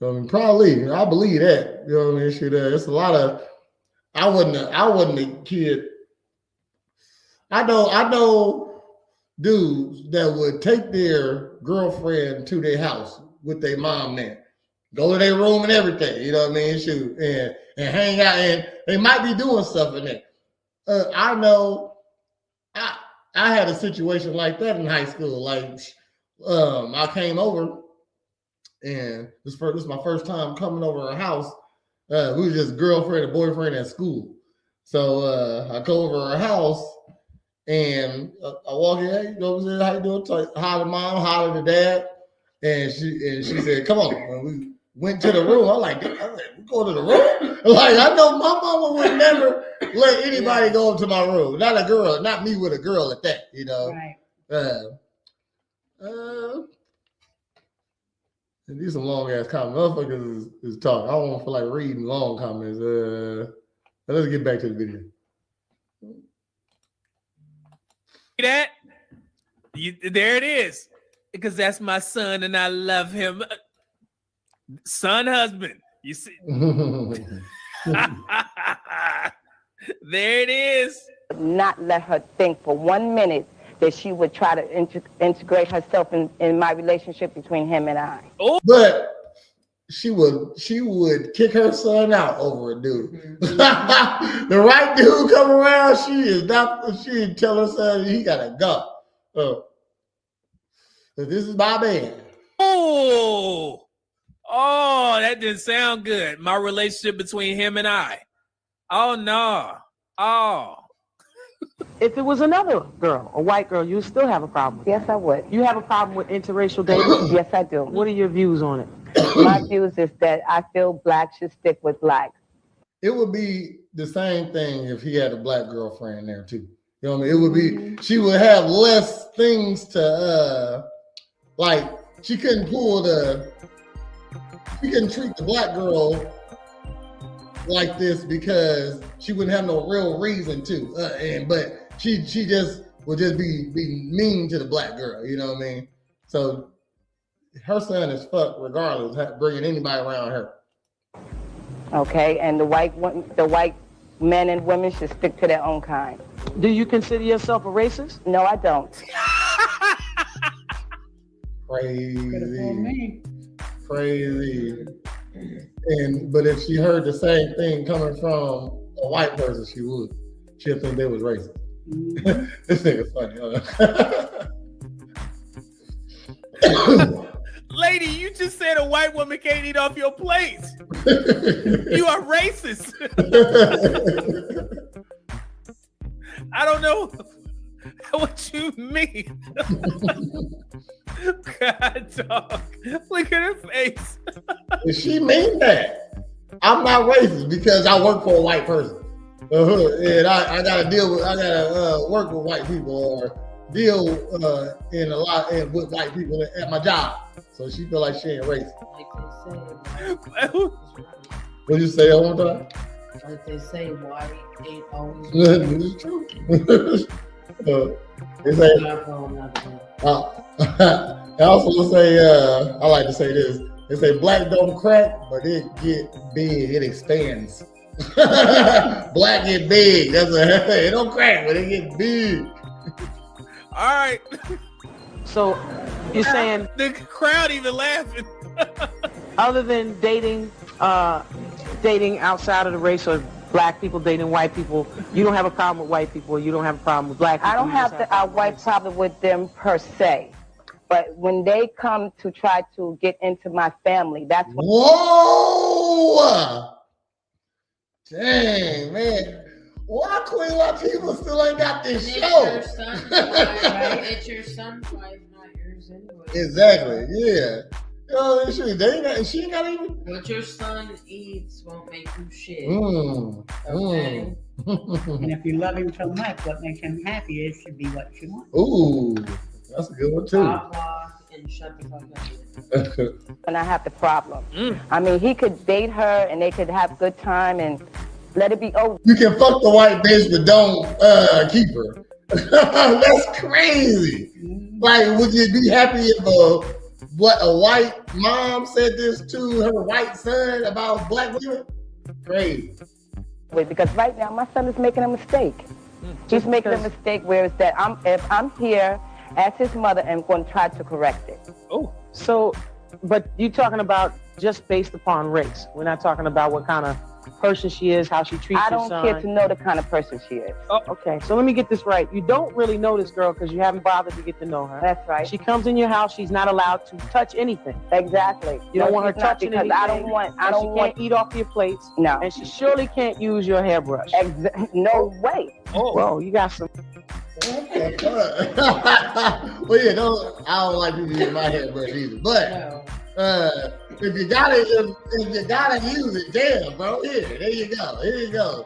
I mean, probably. I believe that. You know what I mean? It's a lot of. I wasn't a kid. I know dudes that would take their girlfriend to their house with their mom there, go to their room and everything. You know what I mean? Shoot, and hang out, and they might be doing stuff in there. I know. I had a situation like that in high school. Like, I came over. And this is my first time coming over her house. We were just girlfriend and boyfriend at school. So I go over her house and I walk in, hey, how you doing? Hi to mom, hi to dad. And she said, come on. And we went to the room. I was like, we go to the room? Like, I know my mama would never let anybody go into my room. Not a girl, not me with a girl at that, you know. Right. And these some long ass comments. Motherfuckers is talking. I don't feel like reading long comments. Let's get back to the video. See that? There it is. Because that's my son and I love him. Son, husband. You see? There it is. Not let her think for 1 minute that she would try to integrate herself in my relationship between him and I. Oh. But she would kick her son out over a dude. The right dude come around, she'd tell her son he gotta go. This is my man. Oh, that didn't sound good. My relationship between him and I. Oh no. Oh. If it was another girl, a white girl, you still have a problem with it. Yes, I would. You have a problem with interracial dating? Yes, I do. What are your views on it? My views is that I feel black should stick with black. It would be the same thing if he had a black girlfriend there too. You know what I mean? It would be, she would have less things to, like, she couldn't treat the black girl like this because she wouldn't have no real reason to, but she just would just be mean to the black girl, you know what I mean? So her son is fucked regardless, bringing anybody around her. Okay, and the white men and women should stick to their own kind. Do you consider yourself a racist? No, I don't. Crazy. But if she heard the same thing coming from a white person, she'd think they was racist. This nigga's funny. Lady, you just said a white woman can't eat off your plate. You are racist. I don't know what you mean. God, dog. Look at her face. She mean that. I'm not racist because I work for a white person. And I gotta work with white people or deal with white people at my job. So she feel like she ain't racist. Like they say, What you say all the time? like they say, white ain't always. It's true. They say. I also say I like to say this. They say black don't crack, but it get big. It expands. Black get big. It don't crack, but it get big. All right. So you're saying The crowd even laughing. other than dating outside of the race or black people dating white people, you don't have a problem with white people. You don't have a problem with black people. I don't have a white problem with them per se. But when they come to try to get into my family, that's what. Whoa! Dang, man. Why Queen Latifah still ain't got this show? It's your son's wife, right? It's your son's wife, not yours anyway. Exactly, yeah. She ain't got even. What your son eats won't make you shit. Okay. And if you love him so much, what makes him happy is to be what you want. Ooh, that's a good one too. Stop, block, and shut the fuck up. And I have the problem. I mean, he could date her and they could have good time and let it be over. You can fuck the white bitch, but don't keep her. That's crazy. Like, would you be happy if a white mom said this to her white son about black women? Crazy. Because right now my son is making a mistake. He's making a mistake where it's that if I'm here as his mother, I'm going to try to correct it. Oh, so, but you're talking about just based upon race. We're not talking about what kind of person she is, how she treats I your don't son. care to know the kind of person she is. Oh, okay. So let me get this right. You don't really know this girl because you haven't bothered to get to know her. That's right. She comes in your house. She's not allowed to touch anything. Exactly. You don't want her she's not, touching because anything. I don't want. She can't eat off your plates. No. And she surely can't use your hairbrush. No way. Oh, whoa, you got some. Well, yeah, I don't like people using my hairbrush either. But if you gotta use it, damn, bro. There you go.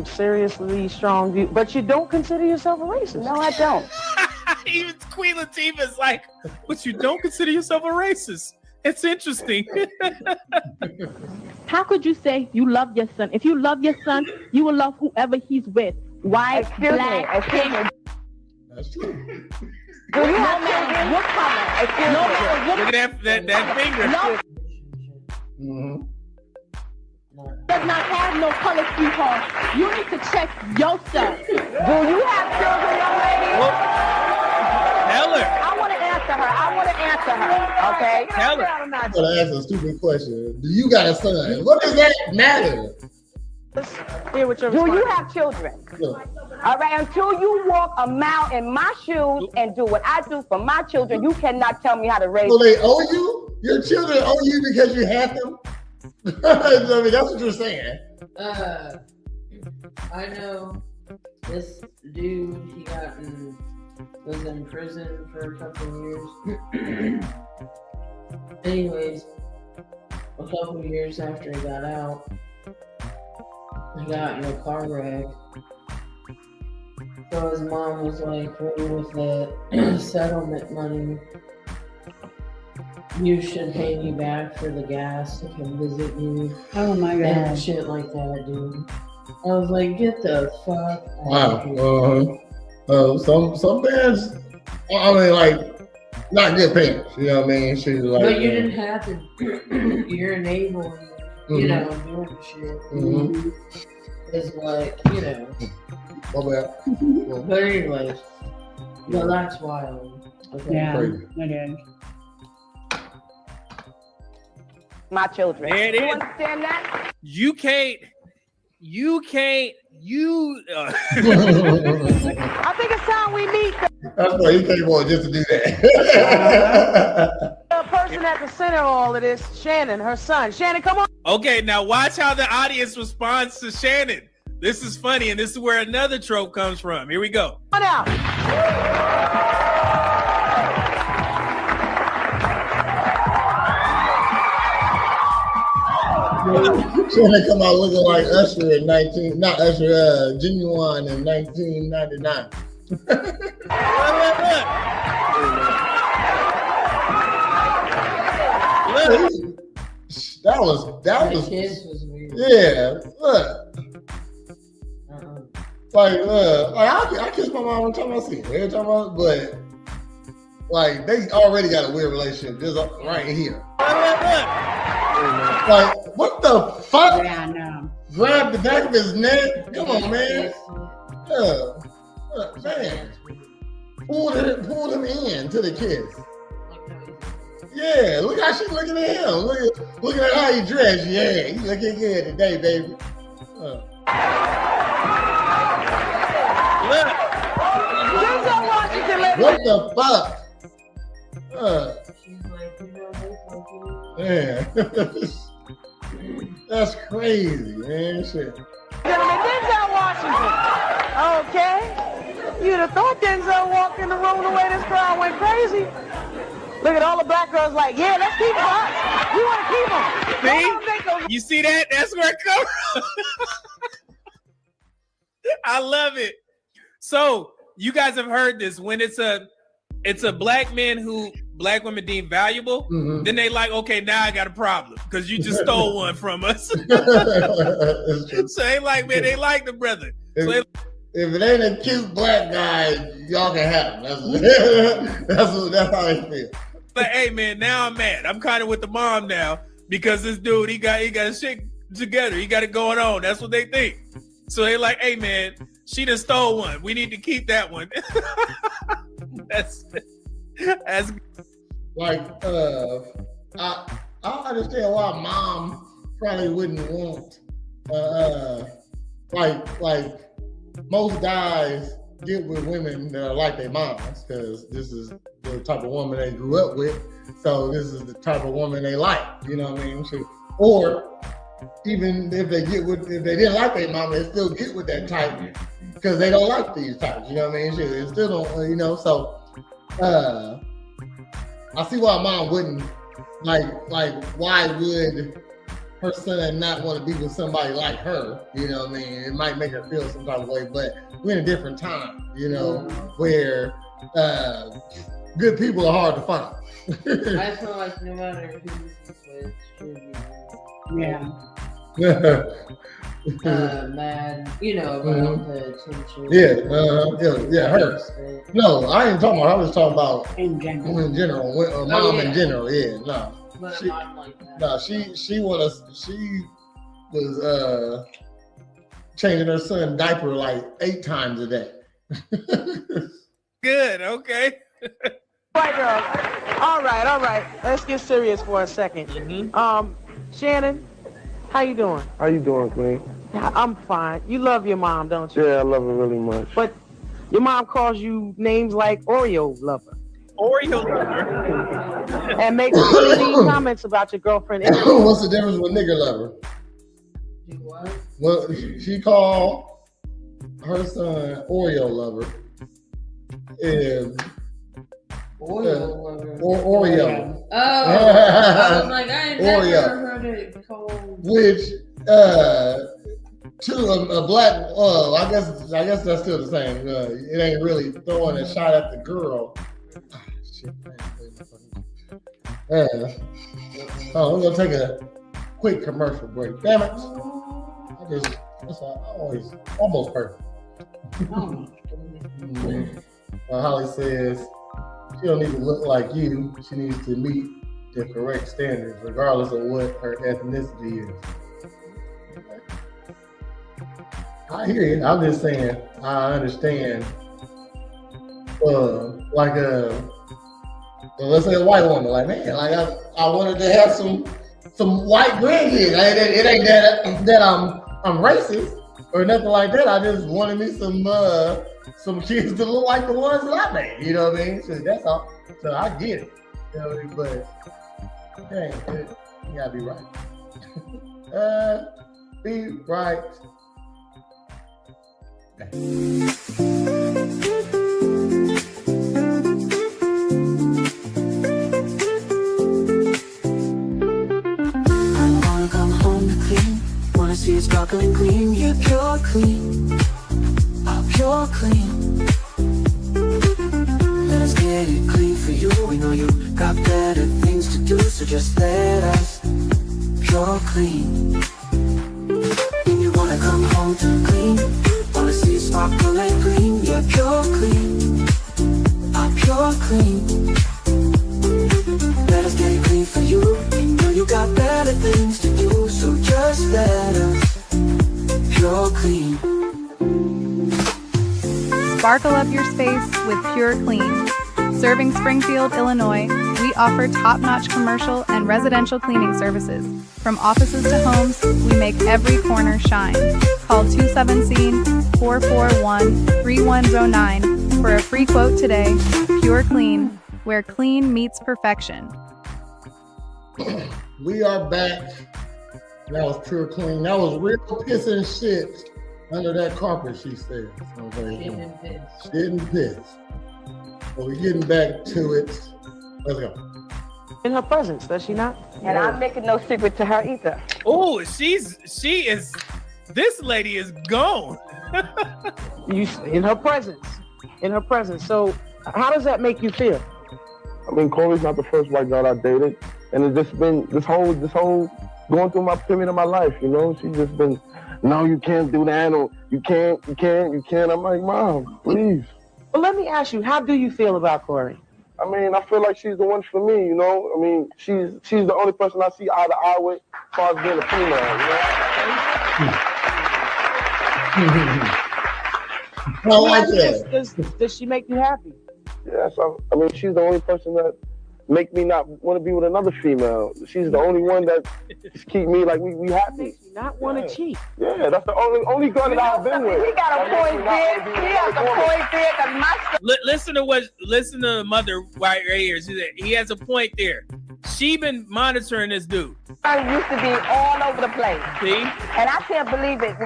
Seriously strong view, but you don't consider yourself a racist. No, I don't. Even Queen Latifah's like, but you don't consider yourself a racist. It's interesting. How could you say you love your son? If you love your son, you will love whoever he's with. White, black, pink. That's true. No matter what color. No matter what. Look at that finger. No. Does not have no color, sweetheart. You need to check yourself. Do you have children, young lady? Tell her. I want to answer her. Okay. Tell her. I'm gonna ask a stupid question. Do you got a son? What does that matter? Hear what your Do you response have children? Yeah. All right, until you walk a mile in my shoes and do what I do for my children, you cannot tell me how to raise So they owe you? Your children owe you because you have them? I mean, that's what you're saying. I know this dude, was in prison for a couple of years. Anyways, a couple of years after he got out, he got in a car wreck. So his mom was like, with the settlement money, you should pay me back for the gas to come visit you. Oh my God. And shit like that, dude. I was like, get the fuck out of here. Some bands, I mean, like, not good parents, you know what I mean? She's like, But you didn't have to, you're enabling, you know, doing shit. Is what, you know. My bad. But anyways, no, that's wild. Okay. Yeah, Crazy. it is. my children? There it You is. understand that? You can't. I think it's time we meet That's why he came on just to do that. The person at the center of all of this, Shannon, her son. Shannon, come on. Okay, now watch how the audience responds to Shannon. This is funny, and this is where another trope comes from. Here we go. Come on out. Shannon come out looking like Usher in not Usher, Genuine in 1999. That was kiss was weird. yeah. Look. Like I kiss my mom every time I see her. Every time but like they already got a weird relationship just right here. Like what the fuck? Yeah, I know. Grab the back of his neck. Come on, man. Man. Pulled him in to the kiss. Yeah, look how she's looking at him. Look at how he dressed. Yeah, he's looking good today, baby. What the fuck? Man. That's crazy, man. Shit. Denzel Washington. Okay. You'd have thought Denzel walked in the room the way this crowd went crazy. Look at all the black girls like, yeah, let's keep him. We want to keep him. See? You see that? That's where it comes from. I love it. So you guys have heard this. When it's a black man who black women deem valuable, then they like, okay, now I got a problem because you just stole one from us. So they like, man, they like the brother. If it ain't a cute black guy, y'all can have him. That's how they feel. Like, hey man, now I'm mad. I'm kind of with the mom now because this dude he got his shit together. He got it going on. That's what they think. So they like, hey man, she done stole one. We need to keep that one. That's like I understand why mom probably wouldn't want like most guys get with women that are like their moms because this is the type of woman they grew up with. So this is the type of woman they like. You know what I mean? So, or even if they didn't like their mom, they still get with that type because they don't like these types. You know what I mean? They still don't. You know. So I see why mom wouldn't like. Why would her son not want to be with somebody like her? You know what I mean? It might make her feel some type of way, but we're in a different time, you know, where good people are hard to find. I feel like no matter who it's with, Yeah. mad, you know, about the attention. Yeah, her. No, I ain't talking about her. I was talking about In general. in general, mom in general. Yeah, no. But She- I'm like that. No, she was changing her son diaper like 8 times a day. good. Okay. Right, girls. All right. Let's get serious for a second. Shannon, how you doing? How you doing, Queen? I'm fine. You love your mom, don't you? Yeah, I love her really much. But your mom calls you names like Oreo lover Oreo lover. and makes mean comments about your girlfriend. What's the difference with nigger lover? Do what? Well, she called her son Oreo lover. And Oreo. Oh, I was like, I ain't Oreo. never heard it called. Which to a black, I guess that's still the same. It ain't really throwing a shot at the girl. Shit, man. We're gonna take a quick commercial break. Damn it! That's almost perfect. Holly says she don't need to look like you. She needs to meet the correct standards, regardless of what her ethnicity is. I hear you. I'm just saying, I understand. Let's say a white woman, like, man, like I wanted to have some white grandkids. It ain't that I'm racist or nothing like that. I just wanted me some kids to look like the ones that I made. You know what I mean? So that's all. So I get it. You know what I mean? But dang, you gotta be right. Be right. Wanna see it sparkling clean, yeah, pure clean. Pure clean. Let us get it clean for you. We know you got better things to do, so just let us pure clean. You wanna come home to clean. Wanna see it sparkling clean, yeah, pure clean. Pure clean. Let us get it clean for you. We know you got better things to do, so just let us pure clean. Sparkle up your space with Pure Clean. Serving Springfield, Illinois, we offer top-notch commercial and residential cleaning services. From offices to homes, we make every corner shine. Call 217-441-3109 for a free quote today. Pure Clean, where clean meets perfection. We are back. That was Pure Clean. That was real pissing shit under that carpet, she said. Okay. Shit and piss. Well, we're getting back to it. Let's go. In her presence, does she not? And I'm making no secret to her either. Oh, this lady is gone. You in her presence. In her presence. So how does that make you feel? I mean, Corey's not the first white girl I dated, and it's just been this whole going through my period of my life, you know. She's just been, no, you can't do that, or you can't. I'm like, Mom, please. Well, let me ask you, how do you feel about Corey? I mean, I feel like she's the one for me, you know. I mean, she's the only person I see eye to eye with as far as being a female, you know. I like that. Does she make you happy? Yes, I mean, she's the only person that make me not want to be with another female. She's the only one that just keep me like we happy. Not want to cheat. Yeah, that's the only girl that I've been with. He got a point there. He has a point there. Listen to mother right here. She said he has a point there. She been monitoring this dude. I used to be all over the place. See? And I can't believe it.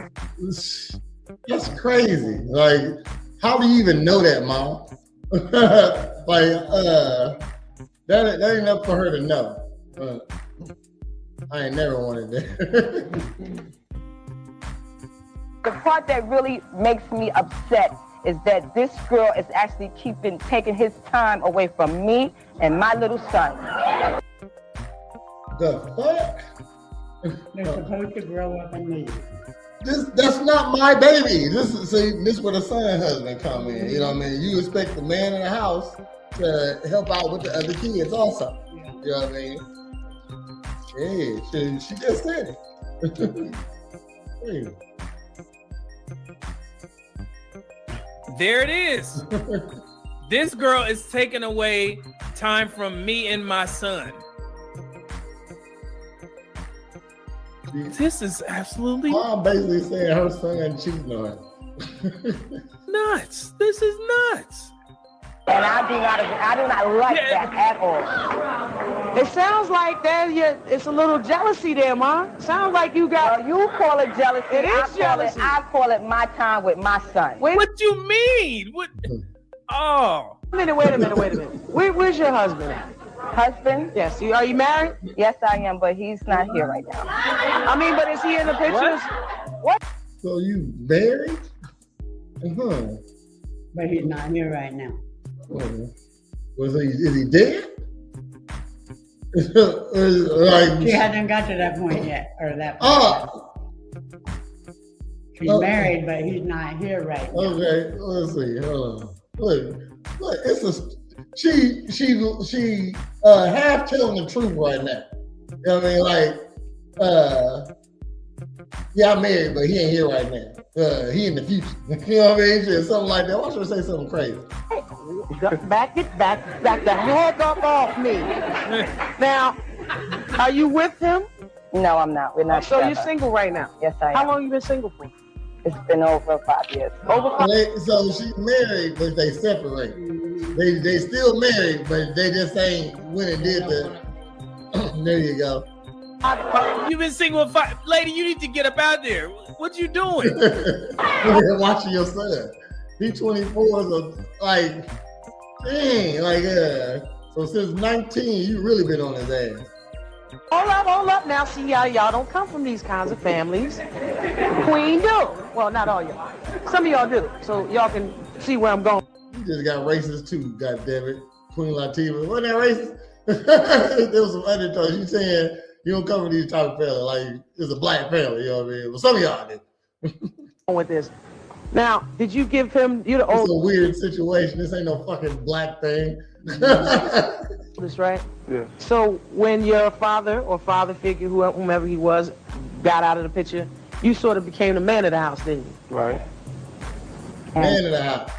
That's crazy. Like, how do you even know that, Mom? That ain't enough for her to know. I ain't never wanted that. The part that really makes me upset is that this girl is actually taking his time away from me and my little son. The fuck? They're supposed to grow up and leave. That's not my baby. This is where the son husband come in. You know what I mean? You expect the man in the house to help out with the other kids also. You know what I mean? Yeah, she just said it. Hey. There it is. This girl is taking away time from me and my son. This is absolutely Mom basically saying her son cheating on her. nuts. This is nuts. And I do not like that at all. It sounds like it's a little jealousy there, Mom. Sounds like you got. Well, you call it jealousy. It is jealousy. I call it my time with my son. What you mean? What? Oh. Wait a minute. Where's your husband at? Husband? Yes. Are you married? Yes, I am, but he's not here right now. I mean, but is he in the pictures? What? So you married? But he's not here right now. Is he dead? She hasn't got to that point yet, or that point. She's married, but he's not here right now. Okay, let's see. Hold on. Look, she half telling the truth right now. You know what I mean? Like, yeah, I'm married, but he ain't here right now. He in the future. You know what I mean? Just something like that. Why should I say something crazy? Back the heck up off me. Now, are you with him? No, I'm not. We're not So together. You're single right now? Yes, I am. How long you been single for? It's been over 5 years. So she's married, but they separate. They still married, but they just ain't went and did the. There you go. You've been single for 5. Lady, you need to get up out there. What you doing? Watching your son. He's 24, so like, dang, like, so since 19, you really been on his ass. Hold up now. See, y'all don't come from these kinds of families. Queen do. Well, not all y'all. Some of y'all do. So y'all can see where I'm going. You just got racist too, goddammit. Queen Latifah. Wasn't that racist? There was some undertones. You saying you don't come from these type of family. Like, it's a black family, you know what I mean? Well, some of y'all do. With this. Now, did you give him, It's a weird situation. This ain't no fucking black thing. That's right? Yeah. So when your father or father figure, whomever he was, got out of the picture, you sort of became the man of the house, didn't you? Right. Man of the house.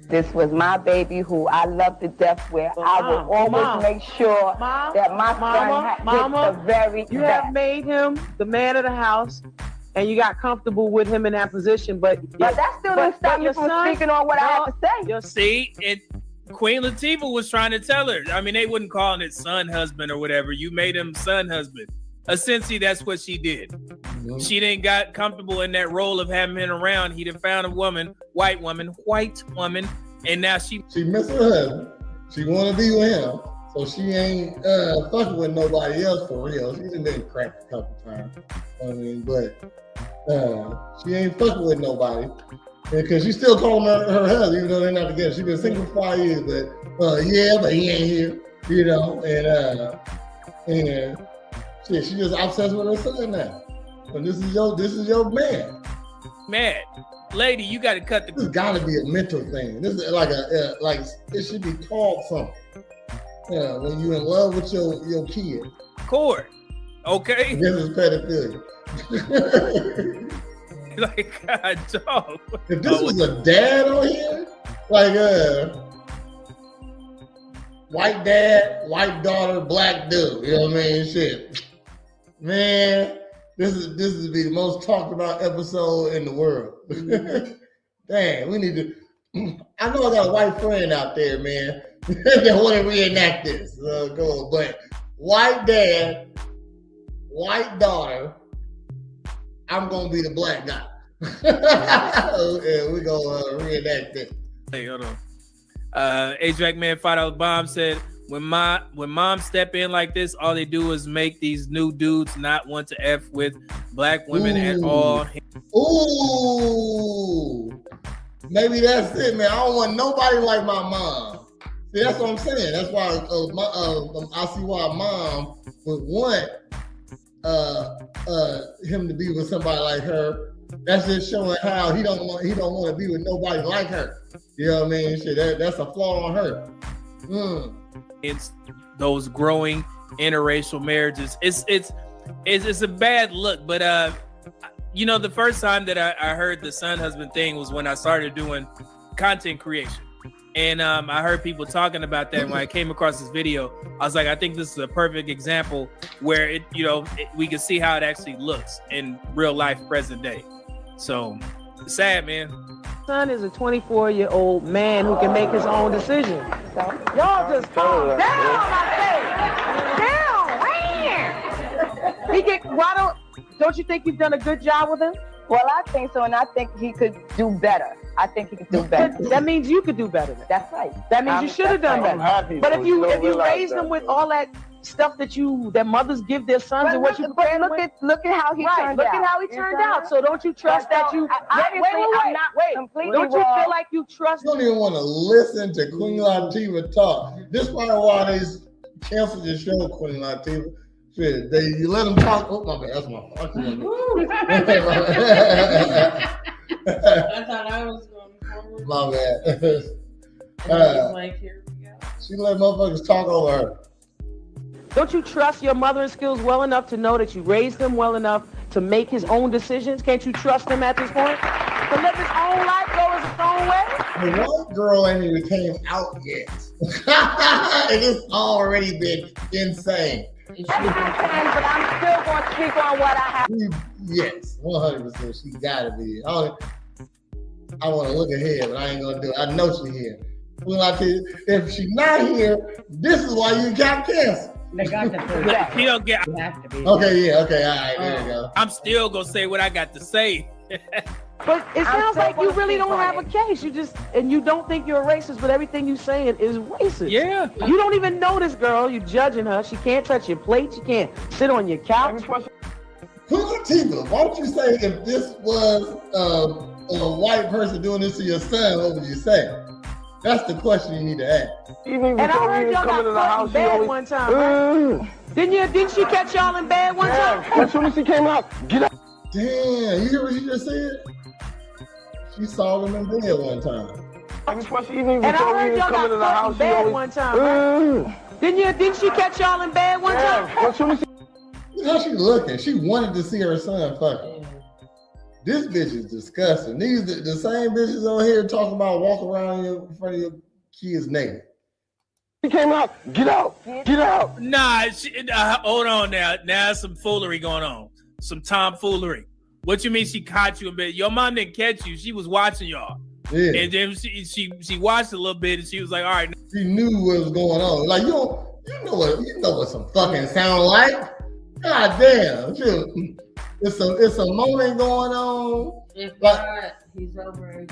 This was my baby who I loved to death, where I would always make sure that my son had the very You best. have made him the man of the house, and you got comfortable with him in that position, but that still didn't stop me from speaking on what I had to say. See, Queen Latifah was trying to tell her. I mean, they wouldn't call it son husband or whatever. You made him son husband. Essentially, that's what she did. Mm-hmm. She didn't got comfortable in that role of having him around. He done found a woman, white woman, and now she miss her husband. She want to be with him, so she ain't fucking with nobody else for real. She done been cracked a couple times. I mean, but she ain't fucking with nobody. Because she still calling her husband, even though they're not together. She been single for 5 years, but he ain't here, you know, and shit, she just obsessed with her son now. And this is your man. Mad. Lady, you gotta cut the. This has gotta be a mental thing. This is like it should be called something. When you in love with your kid. Court. Okay. This is pedophilia. Like, God, dog. If this was a dad on here, like white dad, white daughter, black dude, you know what I mean? Shit. Man, this is be the most talked about episode in the world. Damn, we need to. I know I got a white friend out there, man, that want to reenact this. But white dad, white daughter, I'm gonna be the black guy. Yeah, we gonna reenact this. Hey, hold on. HVAC man $5 bomb said, when mom step in like this, all they do is make these new dudes not want to F with black women at all. Ooh, maybe that's it, man. I don't want nobody like my mom. See, that's what I'm saying. That's why I see why mom would want him to be with somebody like her. That's just showing how he don't want to be with nobody like her. You know what I mean? Shit, that's a flaw on her. It's those growing interracial marriages. It's a bad look, but you know, the first time that I heard the son husband thing was when I started doing content creation. And I heard people talking about that. When I came across this video, I was like, I think this is a perfect example where we can see how it actually looks in real life, present day. So sad, man. Son is a 24-year-old man who can make his own decision. Y'all just calm down, I say. Down. Don't you think you've done a good job with him? Well, I think so, and I think he could do better. I think he could do better. That means you could do better. That's right. That means you should have done better. But if you raised him with all that stuff that mothers give their sons and what you prepare them with. Look at how he turned out. Look at how he turned out. So don't you trust that you... Wait. Don't you feel like you trust... You don't even want to listen to Queen Latifah talk. This is probably why they canceled the show, Queen Latifah. Shit, you let them talk. Oh, my bad. That's my fault. I thought I was going forward. My bad. Here we go. She let motherfuckers talk over her. Don't you trust your mothering skills well enough to know that you raised him well enough to make his own decisions? Can't you trust him at this point? To let his own life go his own way? The white girl ain't even came out yet. And it's already been insane. That's what I'm saying, but I'm still going to speak on what I have. Yes, 100%. She gotta be. I want to look ahead, but I ain't gonna do it. I know she's here. If she's not here, this is why you got canceled. They got the proof. He don't get. Okay, yeah, okay, all right, there you go. I'm still gonna say what I got to say. But it sounds still like you gonna really speak don't on have it. a case. You just, and you don't think you're a racist, but everything you're saying is racist. Yeah. You don't even know this girl. You're judging her. She can't touch your plate. She can't sit on your couch. Latifah, why don't you say if this was a white person doing this to your son, what would you say? That's the question you need to ask. And I heard y'all got caught in bed one time, right? Didn't she catch y'all in bed one time? As soon as she came out, get up. Damn, you hear what she just said? She saw them in bed one time. And I heard y'all got caught in bed one time, right? Didn't she catch y'all in bed one time? As soon as Look how she looking. She wanted to see her son fucking. This bitch is disgusting. These the same bitches on here talking about walk around in front of your kids naked. she came out, get out, get out. Nah, hold on now. Now some foolery going on. Some tomfoolery. What you mean she caught you in bed? Your mom didn't catch you. She was watching y'all. Yeah. And then she watched a little bit and she was like, all right. She knew what was going on. Like you know what some fucking sound like. God damn. Shoot. It's a moment going on. If Like, not, he's over 18.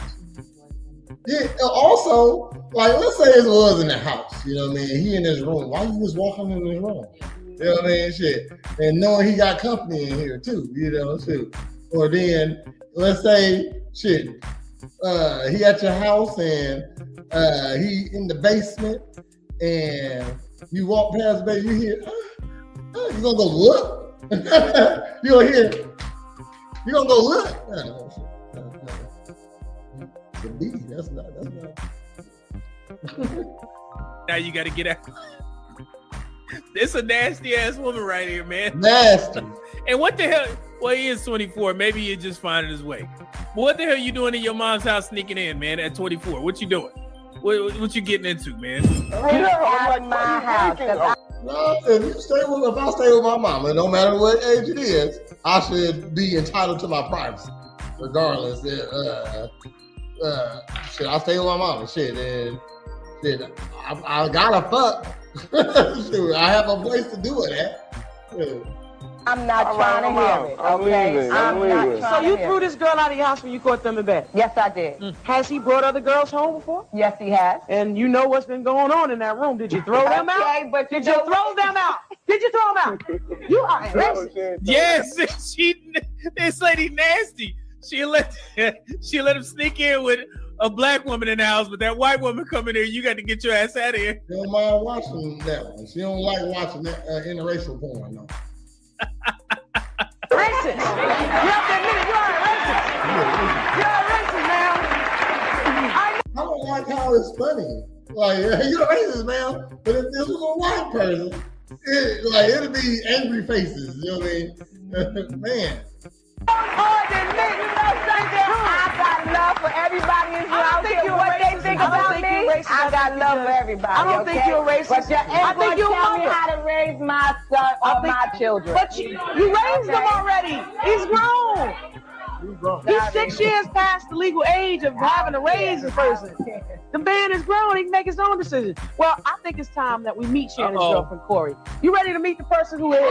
yeah, also, like, let's say it was in the house, you know what I mean? He in his room. Why you just walking in his room? You know what I mean? Shit. And knowing he got company in here too, you know, shit. Or then, let's say, shit, he at your house and he in the basement and you walk past the basement, you hear, you gonna go look? You gonna hear, you gonna go look? The B, that's not. Now you got to get out. This a nasty ass woman right here, man. Nasty. And what the hell? Well, he is 24. Maybe he just finding his way. But what the hell you doing in your mom's house sneaking in, man, at 24? What you doing? What you getting into, man? Out of my house. No, if I stay with my mama, no matter what age it is, I should be entitled to my privacy, regardless. Shit, I stay with my mama. Shit, and shit, I gotta fuck. Shit, I have a place to do it at. Yeah. I'm not trying to hear it. Okay, I'm not So you threw this girl out of your house when you caught them in bed? Yes, I did. Has he brought other girls home before? Yes, he has. And you know what's been going on in that room. Did you throw them out? Okay, but Did you throw them out? Did you throw them out? You are racist. Yes, this lady nasty. She let him sneak in with a black woman in the house, but that white woman come in here, you got to get your ass out of here. She don't mind watching that one. She don't like watching that interracial porn, no. Racist. You have to admit it. You are a racist. You're a racist, man. I don't like how it's funny. Like, you're a racist, man. But if this was a white person, it'd be angry faces. You know what I mean? Man. Hard to admit, you know something? I got love for everybody in here. I don't care what they think about me. I got love for everybody. I don't think you're racist. But you ain't gonna tell me how to raise my son or my children. But you raised them already. He's grown. He's 6 years past the legal age of having to raise a person. The man is grown. He can make his own decisions. Well, I think it's time that we meet Shannon's girlfriend, Corey. You ready to meet the person who's at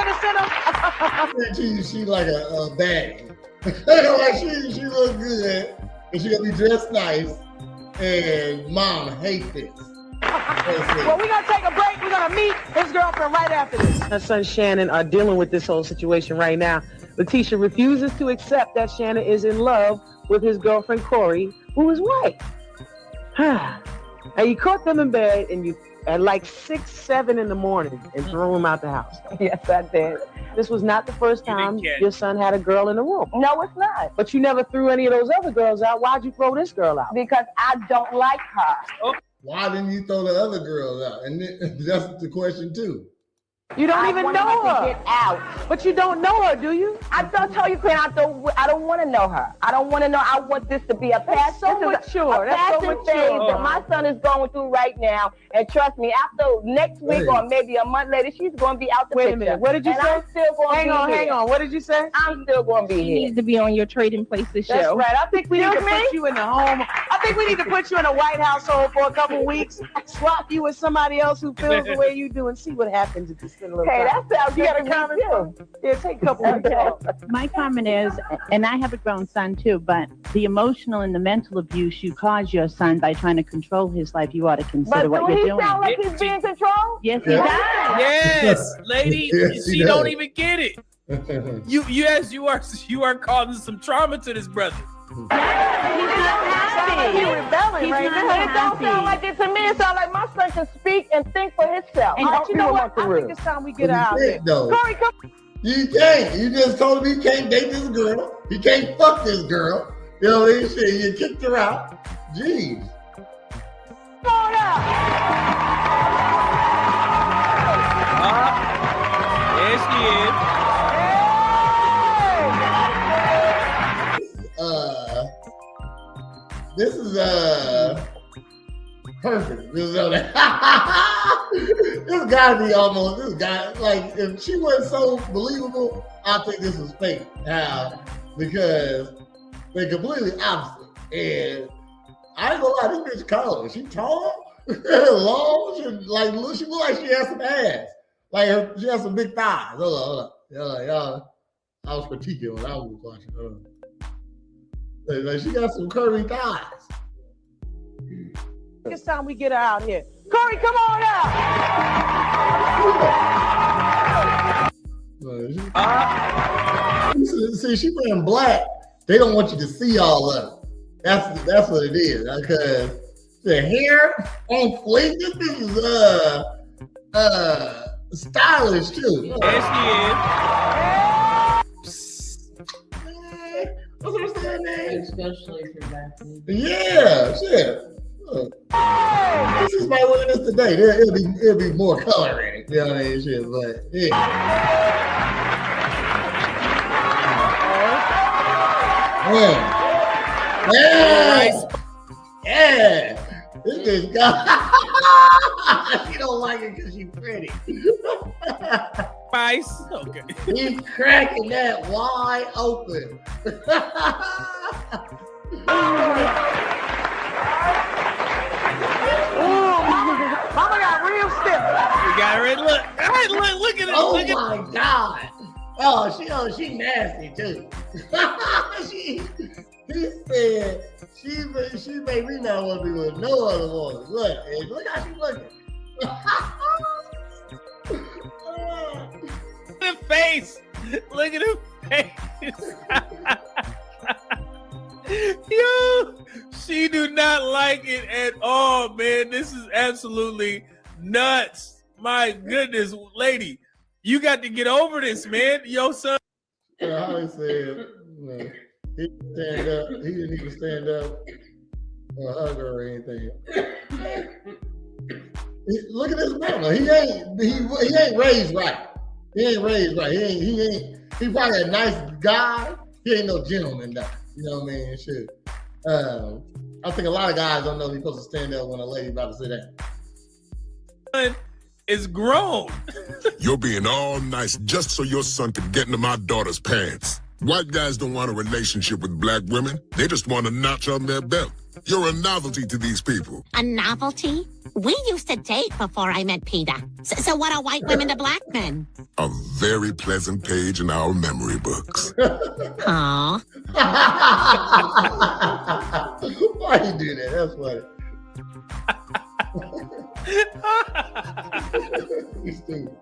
the center? She like a bag. Like she look good, and she gonna be dressed nice. And mom hate this. Well, we're gonna take a break. We're gonna meet his girlfriend right after this. Her son Shannon are dealing with this whole situation right now. Letitia refuses to accept that Shannon is in love with his girlfriend Corey, who is white. And you caught them in bed, and you at like 6, 7 in the morning, and threw him out the house. Yes, I did. This was not the first time your son had a girl in the room. No, it's not. But you never threw any of those other girls out. Why'd you throw this girl out? Because I don't like her. Why didn't you throw the other girls out? And that's the question too. You don't even know her. To get out. But you don't know her, do you? I don't tell you, Queen. I don't want to know her. I don't want to know. I want this to be a past. That's so mature. That's so mature. That my son is going through right now. And trust me, after next week or maybe a month later, she's going to be out the picture. Wait a minute. What did you say? I'm still going to be here. Hang on. What did you say? I'm still going to be here. She needs to be on your Trading Places show. That's right. I think we need to put you in the home. I think we need to put you in a white household for a couple weeks, swap you with somebody else who feels the way you do, and see what happens if you spend a little time. That sounds You got a good to comment? me, too. Yeah, take a couple weeks off. My comment is, and I have a grown son too, but the emotional and the mental abuse you cause your son by trying to control his life, you ought to consider what you're doing. Sound like he's being controlled? Yes, he does. Yes, lady, Yes, he she does. don't even get it. You are causing some trauma to this brother. He's not happy. You're rebelling right now. It don't sound like it to me. It sounds like my son can speak and think for himself. And You know what? I think it's time we get out here. Though. Corey, come You can't. You just told him he can't date this girl. He can't fuck this girl. You know what I mean? Shit, you kicked her out. Jeez. on out. There she is. This is perfect. This gotta be almost this guy. Like if she wasn't so believable, I think this is fake. Because they're completely opposite. And I ain't gonna lie, this bitch cold. She tall, long. She look like she has some ass. Like she has some big thighs. Hold on. Y'all, I was critiquing when I was watching her. Like she got some curvy thighs. It's time we get her out here. Corey, come on out. See, she wearing black. They don't want you to see all of it. That's what it is. Because the hair on fleek. This is stylish too. There she is. What's her saying, man? Especially for that. Yeah, shit. This is my witness today. It'll be more color in it. You know what I mean? Shit, but yeah. Yeah. This is she don't like it because she's pretty. Spice. Okay. He's cracking that wide open. Mama got real stiff. We got her in. Look at it. Oh Look at my God. Oh, she nasty too. He said she made me not want to be with no other woman. Look how she looking. the face. Look at her face. Yo, she do not like it at all, man. This is absolutely nuts. My goodness, lady, you got to get over this, man. Yo, son. Holly said he stand up. He didn't even stand up or hug her or anything. Look at this mama. He ain't raised right. He ain't raised right. He probably a nice guy. He ain't no gentleman though. You know what I mean? Shit. I think a lot of guys don't know they're supposed to stand up when a lady about to sit down. Son is grown. You're being all nice just so your son can get into my daughter's pants. White guys don't want a relationship with black women. They just want a notch on their belt. You're a novelty to these people. A novelty? We used to date before I met Peter. So what are white women to black men? A very pleasant page in our memory books. Aw. Why you do that? That's funny. You stupid.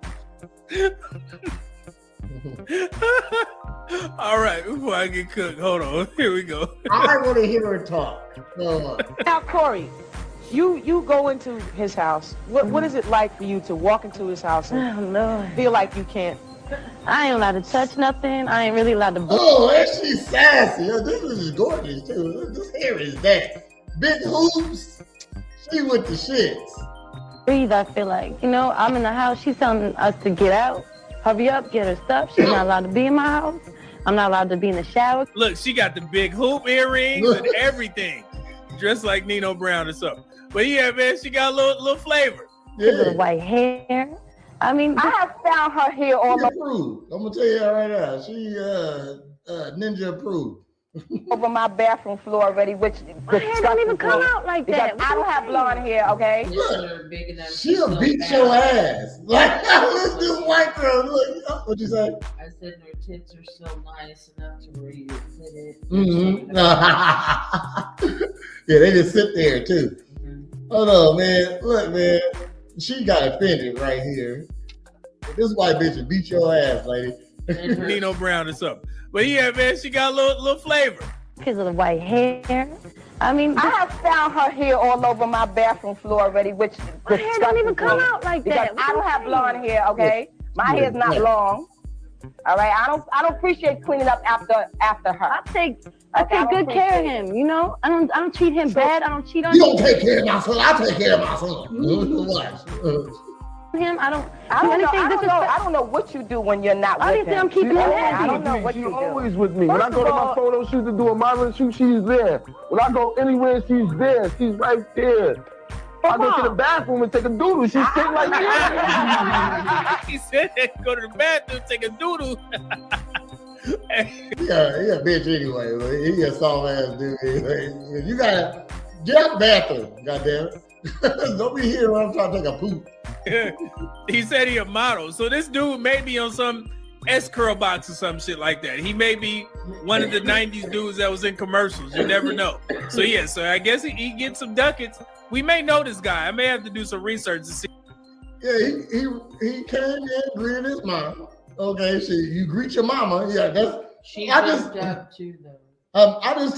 All right, before I get cooked, hold on. Here we go. I want to hear her talk. Now, Corey, you go into his house. What is it like for you to walk into his house and feel like you can't? I ain't allowed to touch nothing. I ain't really allowed to. Oh, and she's sassy. Oh, this is gorgeous too. This hair is that big hoops. She with the shits. Breathe. I feel like I'm in the house. She's telling us to get out. Hurry up, get her stuff. She's not allowed to be in my house. I'm not allowed to be in the shower. Look, she got the big hoop earrings and everything. Dressed like Nino Brown or something. But yeah, man, she got a little flavor. Yeah. Little white hair. I mean, I have found her hair all over. Approved. I'm gonna tell you right now. She ninja approved. over my bathroom floor already, which my hair don't even come out like that. I don't have blonde hair, okay? Look, she'll beat your ass. Like, look, this white girl, look. What'd you say? I said her tits are still nice enough to where you can hit it. Mm-hmm. Yeah, they just sit there too. Hold on, man. Look, man. She got offended right here. This white bitch will beat your ass, lady. Nino Brown or something. But yeah, man, she got a little flavor. Because of the white hair. I mean, I have found her hair all over my bathroom floor already, which my hair don't even come out like that. I don't have blonde hair, okay? My hair's not long. All right, I don't appreciate cleaning up after her. I take good care of him. You know, I don't treat him bad. I don't cheat on You him. don't take care of my son. I take care of my son. Watch. Him, I don't know what you do when you're not with him. I'm keeping him happy. I don't know what you do. She's always with me. When I go to my photo shoot to do a modeling shoot, she's there. When I go anywhere, she's there. She's right there. I go to the bathroom and take a doodle. She's sitting like that. He said go to the bathroom, take a doodle. Yeah, he a bitch anyway. He a soft ass dude. You gotta get out the bathroom, goddamn it. Don't be here when I'm trying to take a poop. He said he a model. So this dude may be on some S-curl box or some shit like that. He may be one of the 90s dudes that was in commercials. You never know. So yeah, so I guess he gets some ducats. We may know this guy. I may have to do some research to see. Yeah, he came in, greeted his mom. Okay, so you greet your mama. Yeah, that's. She jumped up too, though. I just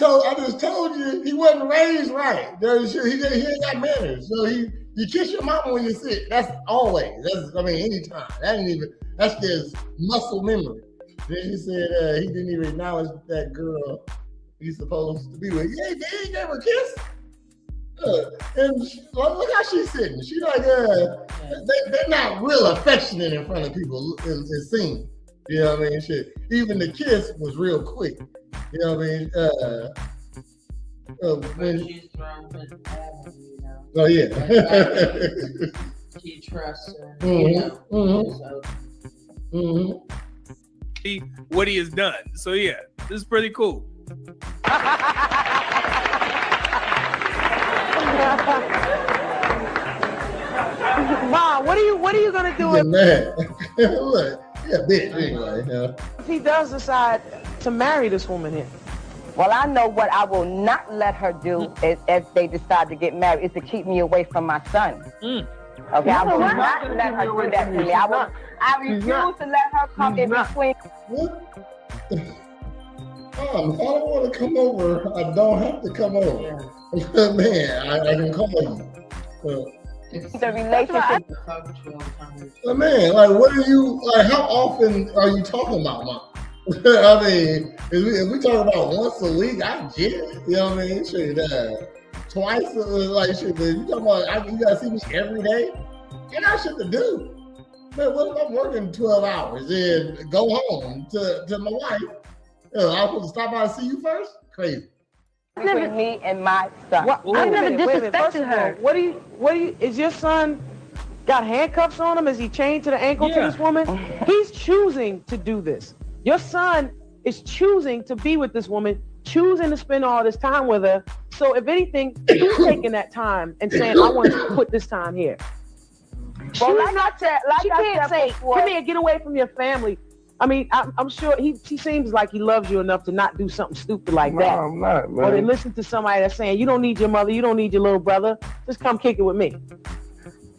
told you he wasn't raised right. He ain't got manners. So you kiss your mama when you sit. That's always. Anytime. That's just muscle memory. Then he said he didn't even acknowledge that girl he's supposed to be with. Yeah, they ain't gave her a kiss. And look how she's sitting. She like they're not real affectionate in front of people. It seems. You know what I mean? Shit. Even the kiss was real quick. You know what I mean? When she's thrown with family, you know. Oh yeah. She trusts her. See what he has done. So yeah, this is pretty cool. Mom, what are you gonna do if Look, yeah, bitch anyway. if he does decide to marry this woman here? Well, I know what I will not let her do if they decide to get married is to keep me away from my son. Okay, I will not let her do that to me. I refuse to let her come in between. Mom, if I don't want to come over, I don't have to come over. Man, I can call you. The relationship. Man, like, what are you, like, how often are you talking about, Mom? I mean, if we talk about once a week, I get it. You know what I mean? Shit, twice, like, shit, you talking about, you gotta see me every day? I got shit to do. Man, what if I'm working 12 hours and go home to my wife? I'm supposed to stop by and see you first? Crazy. Between me and my son. I've never disrespected her. What do you, is your son got handcuffs on him? Is he chained to the ankle to this woman? He's choosing to do this. Your son is choosing to be with this woman, choosing to spend all this time with her. So if anything, he's taking that time and saying, I want to put this time here. Well, she can't say, come here, get away from your family. I mean, I'm sure he seems like he loves you enough to not do something stupid like that. No, I'm not, man. Or to listen to somebody that's saying, you don't need your mother, you don't need your little brother. Just come kick it with me.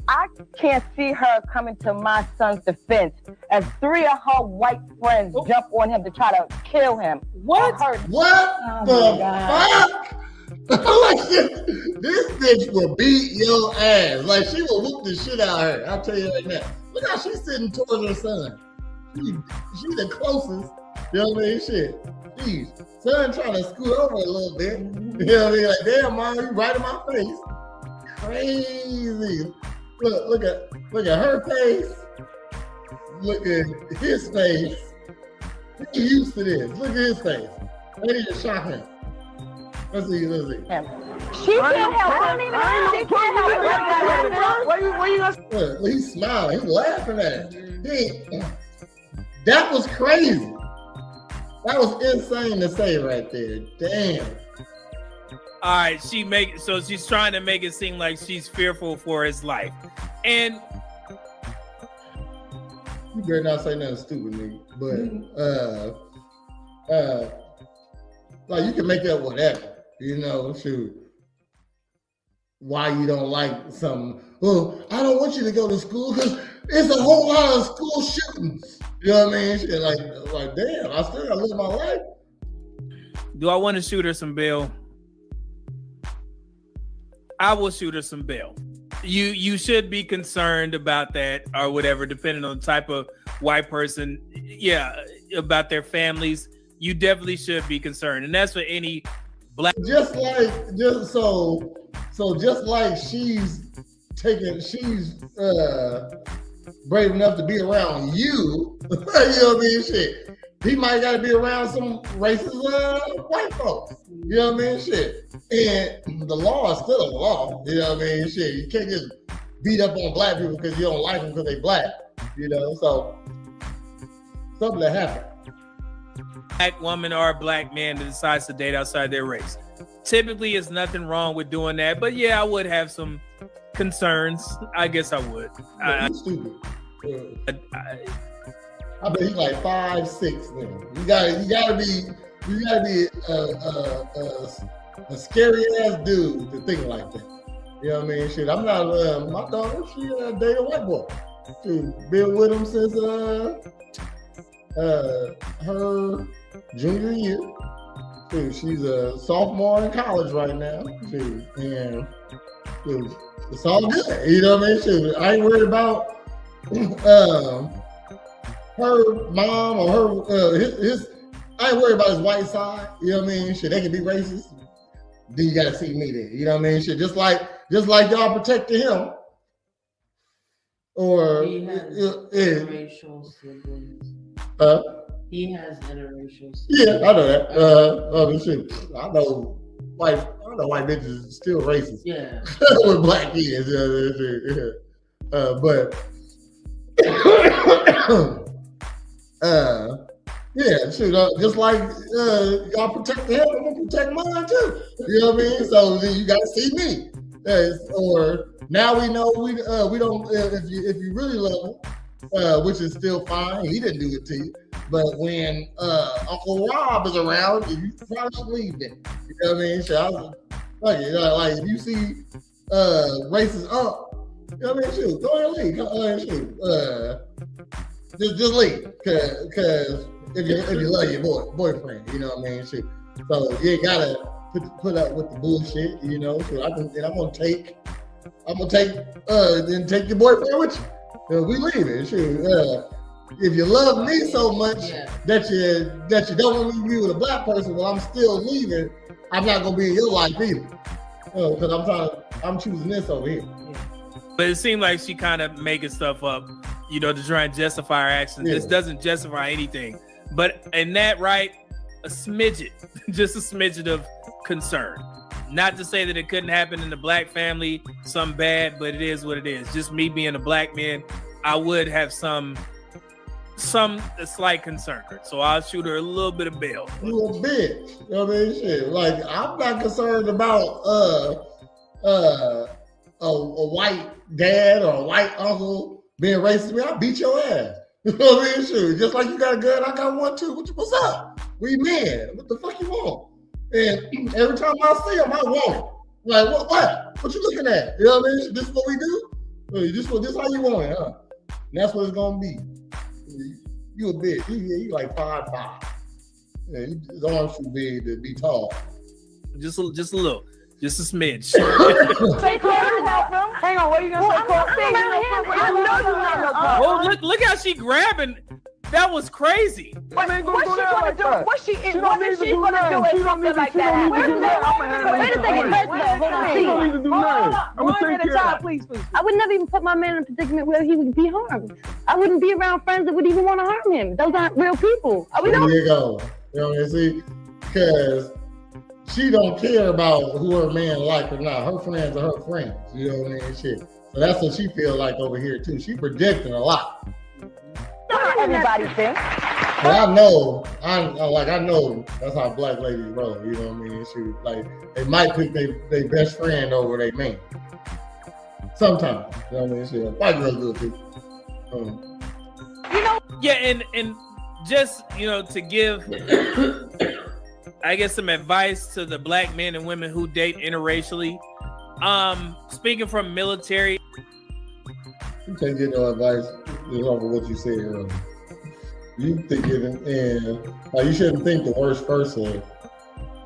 I can't see her coming to my son's defense as 3 of her white friends jump on him to try to kill him. What? What the fuck? This bitch will beat your ass. Like, she will whoop the shit out of her. I'll tell you right now. Look how she's sitting towards her son. She's the closest. You know what I mean? Shit. Jeez. Son trying to scoot over a little bit. You know what I mean? Like, damn, Mom, you right in my face. Crazy. Look at her face. Look at his face. He used to this. Look at his face. Ready to shock him. Let's see. She can't help it. She can't help it. Where you gonna? Look, he's smiling. He's laughing at it. That was crazy. That was insane to say right there. Damn. All right, so she's trying to make it seem like she's fearful for his life, and you better not say nothing stupid, nigga. But like you can make up whatever, shoot. Why you don't like something? Well, I don't want you to go to school because it's a whole lot of school shootings. You know what I mean? Shit, like damn, I still gotta live my life. Do I want to shoot her some bail? I will shoot her some bail. You should be concerned about that or whatever, depending on the type of white person. Yeah, about their families. You definitely should be concerned, and that's for any black. Just like she's brave enough to be around you. You know what I mean? Shit. He might got to be around some racist white folks. You know what I mean? Shit. And the law is still a law. You know what I mean? Shit. You can't just beat up on black people because you don't like them because they black. So something that happened. Black woman or a black man that decides to date outside their race. Typically, there's nothing wrong with doing that. But yeah, I would have some concerns. I guess I would. He's stupid. I bet he's like 5'6" now. You gotta be a scary ass dude to think like that. You know what I mean? Shit, I'm not my daughter, she dated a white boy. She been with him since her junior year. Dude, she's a sophomore in college right now. Dude, and dude, it's all good. You know what I mean? Dude, I ain't worried about her mom or her his. I ain't worried about his white side. You know what I mean? Shit, they can be racist. Then you gotta see me there. You know what I mean? Shit, just like y'all protected him. Or he has interracial siblings. He has interracial siblings. Yeah, I know that. I know white bitches is still racist. Yeah. With black kids. But yeah, shoot, just like y'all protect him, I'm gonna protect mine too. You know what I mean? So then you gotta see me. Or now we know we don't if you really love him, which is still fine. He didn't do it to you. But when Uncle Rob is around, you probably should leave them. You know what I mean? So like if you see racist up, you know what I mean? Shoot, go ahead and leave. Just leave, cause if you love your boyfriend, you know what I mean? Shoot. So you ain't gotta put up with the bullshit, So I'm gonna take then take your boyfriend with you. We leaving. Shoot. If you love me so much that you don't want me to be with a black person, well, I'm still leaving. I'm not gonna be in your life either, because I'm choosing this over here. But it seemed like she kind of making stuff up, to try and justify her actions. Yeah. This doesn't justify anything, but in that right, a smidget, just a smidget of concern. Not to say that it couldn't happen in the black family, some bad, but it is what it is. Just me being a black man, I would have some slight concern. So I'll shoot her a little bit of bail. You a bitch. You know what I mean? Shit. Like, I'm not concerned about a white dad or a white uncle being racist to me. I'll beat your ass. You know what I mean? Shit. Just like you got a gun, I got one too. What's up? We men. What the fuck you want? And every time I see him, I want it. Like, what you looking at? You know what I mean? This is what we do? This how you want it, huh? And that's what it's gonna be. You a bitch. You like 5'5". Yeah, his arms too big to be tall. Just a little. Just a smidge. Say Corey help him. Hang on, what are you gonna say, Corey? I know you're not no problem. Oh, look how she grabbing. That was crazy. What's she gonna do? What is she gonna do with something like that? Wait a second. She don't need to do nothing. I'm gonna take care of that. Please. I would never even put my man in a predicament where he would be harmed. I wouldn't be around friends that would even want to harm him. Those aren't real people. There you go. You know what I mean? See, because she don't care about who her man like or not. Her friends are her friends. You know what I mean? Shit. So that's what she feel like over here too. She projecting a lot. Not everybody thinks. But I know that's how black ladies roll. You know what I mean? They might pick their best friend over their man. Sometimes, you know what I mean? White girls do it too. Yeah, and just to give, I guess, some advice to the black men and women who date interracially. Speaking from military, you can't get no advice just off of what you said earlier. You think you shouldn't think the worst first of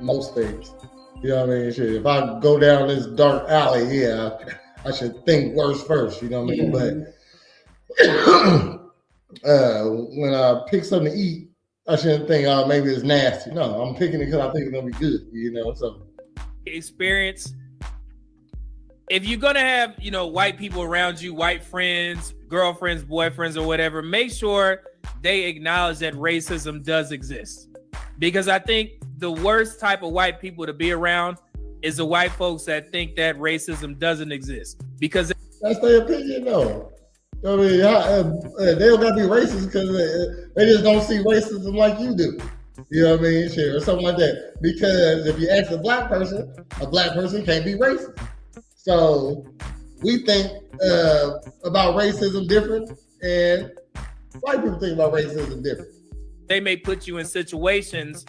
most things. You know what I mean? If I go down this dark alley, I should think worse first. You know what I mean? But when I pick something to eat, I shouldn't think, oh, maybe it's nasty. No, I'm picking it because I think it's gonna be good. So experience. If you're gonna have white people around you, white friends, girlfriends, boyfriends, or whatever, make sure they acknowledge that racism does exist. Because I think the worst type of white people to be around is the white folks that think that racism doesn't exist. Because that's their opinion, though. I mean, they don't gotta be racist because they just don't see racism like you do. You know what I mean? Or something like that. Because if you ask a black person can't be racist. So we think about racism different, and white people think about racism different. They may put you in situations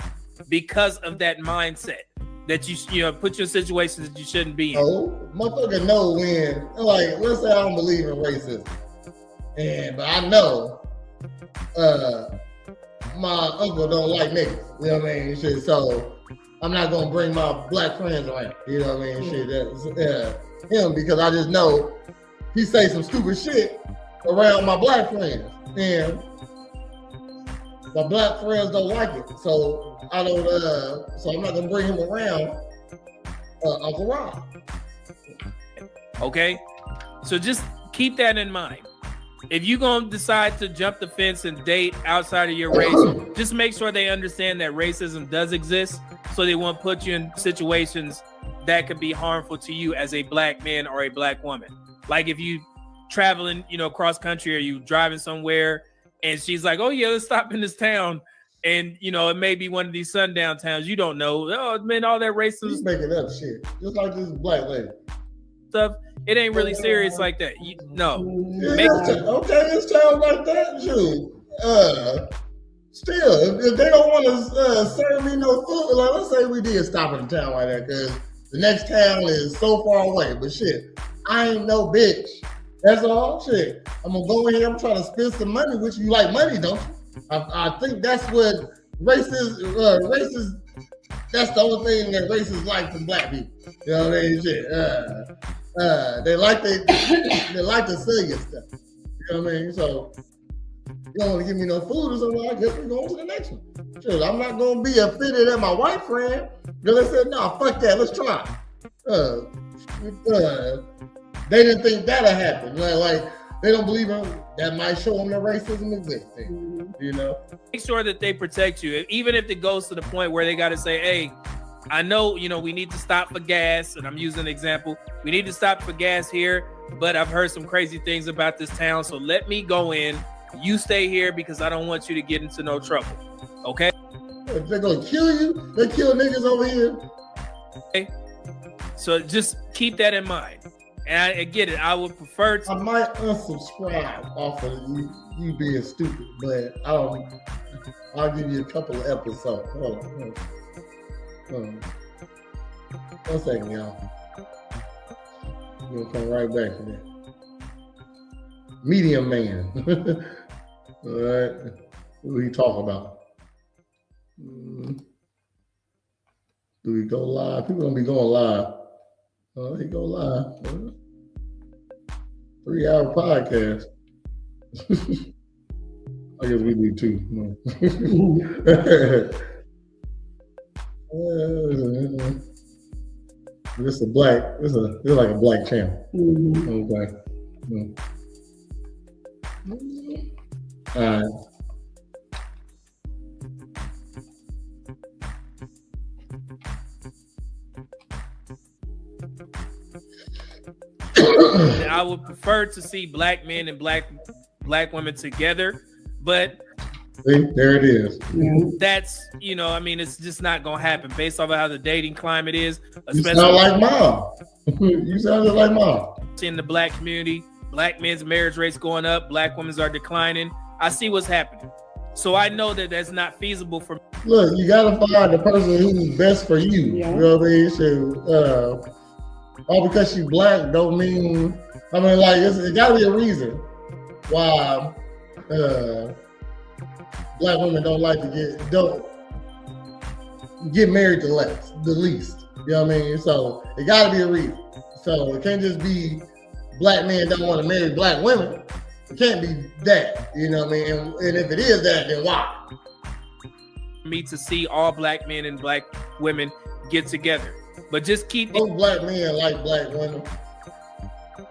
because of that mindset that you put you in situations that you shouldn't be in. Oh, motherfucker know when, let's say I don't believe in racism, but I know my uncle don't like niggas. You know what I mean? So I'm not gonna bring my black friends around. You know what I mean? That's him, because I just know he say some stupid shit around my black friends, and my black friends don't like it. So I don't. So I'm not gonna bring him around Uncle Rob. Okay, so just keep that in mind. If you're gonna decide to jump the fence and date outside of your race, just make sure they understand that racism does exist, so they won't put you in situations that could be harmful to you as a black man or a black woman. Like if you traveling, cross country, or you driving somewhere, and she's like, "Oh yeah, let's stop in this town," and it may be one of these sundown towns. You don't know. Oh man, all that racism. He's making up shit, just like this black lady stuff. It ain't really serious like that. No. Okay, it sounds like that too. Still, if they don't want to serve me no food, let's say we did stop in a town like that, because the next town is so far away. But shit, I ain't no bitch. That's all. Shit, I'm gonna go in here. I'm trying to spend some money, which you like money, don't you? I think that's what racist. That's the only thing that racists like from black people. You know what I mean? Shit. They like to sell you stuff. You know what I mean? So you don't want to give me no food or something. I guess we're going to the next one. Sure, I'm not going to be offended at my white friend because they said, "No, fuck that. Let's try." They didn't think that'll happen. Like they don't believe that might show them that racism exists. Make sure that they protect you, even if it goes to the point where they got to say, "Hey, I know, we need to stop for gas," and I'm using an example. "We need to stop for gas here, but I've heard some crazy things about this town, so let me go in. You stay here because I don't want you to get into no trouble." Okay? If they're gonna kill you, they kill niggas over here. Okay? So just keep that in mind. And I get it. I would prefer to. I might unsubscribe off of you being stupid, but I'll give you a couple of episodes. Hold on. 1 second, y'all. We'll come right back to that. Medium man. All right. What do we talk about? Do we go live? People gonna be going live. Oh, they go live. 3-hour podcast. I guess we do too. This is like a black channel. Okay. All right. I would prefer to see black men and black women together, but See, there it is. That's, you know, I mean, it's just not gonna happen based off of how the dating climate is. You sound like mom. You sounded like mom. In the black community, black men's marriage rates going up, black women's are declining. I see what's happening. So I know that that's not feasible for me. Look, you gotta find the person who's best for you. You know what I mean? So, all because she's black don't mean, I mean, like, it gotta be a reason why black women don't like to get married the least. You know what I mean? So it gotta be a reason. So it can't just be black men don't want to marry black women. It can't be that, you know what I mean? And if it is that, then why? Me to see all black men and black women get together, but just keep. Most black men like black women,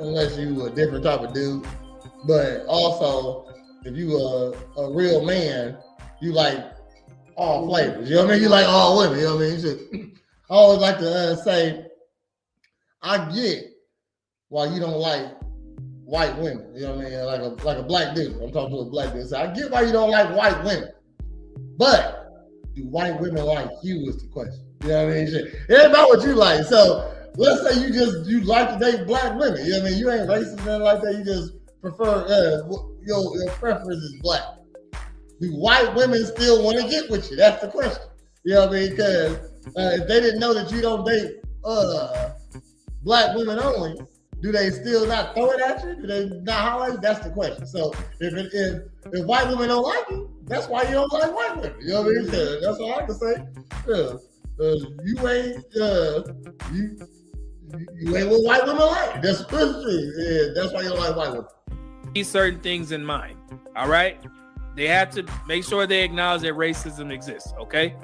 unless you a different type of dude. But also, if you a real man, you like all flavors. You know what I mean? You like all women. You know what I mean? I always like to say, I get why you don't like white women. You know what I mean? Like a black dude. I'm talking to a black dude. So I get why you don't like white women. But do white women like you is the question. You know what I mean? It ain't about what you like. So let's say you like to date black women. You know what I mean? You ain't racist or nothing like that. You just prefer your preference is black. Do white women still want to get with you? That's the question. You know what I mean? Because if they didn't know that you don't date black women only, do they still not throw it at you? Do they not holler at you? That's the question. So if white women don't like you, that's why you don't like white women. You know what I mean? Yeah, that's all I can say. Yeah. You ain't what white women like. That's true. Yeah, that's why you don't like white women. Keep certain things in mind. All right, they have to make sure they acknowledge that racism exists. Okay,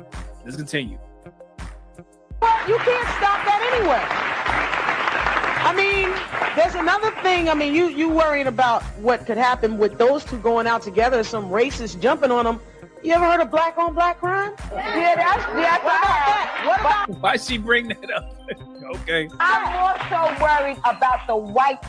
let's continue. Well, you can't stop that anyway. I mean, there's another thing. I mean, you worrying about what could happen with those two going out together, some racist jumping on them. You ever heard of black on black crime? Yeah, that's what about that? What about? Why she bring that up? Okay. I'm also worried about the white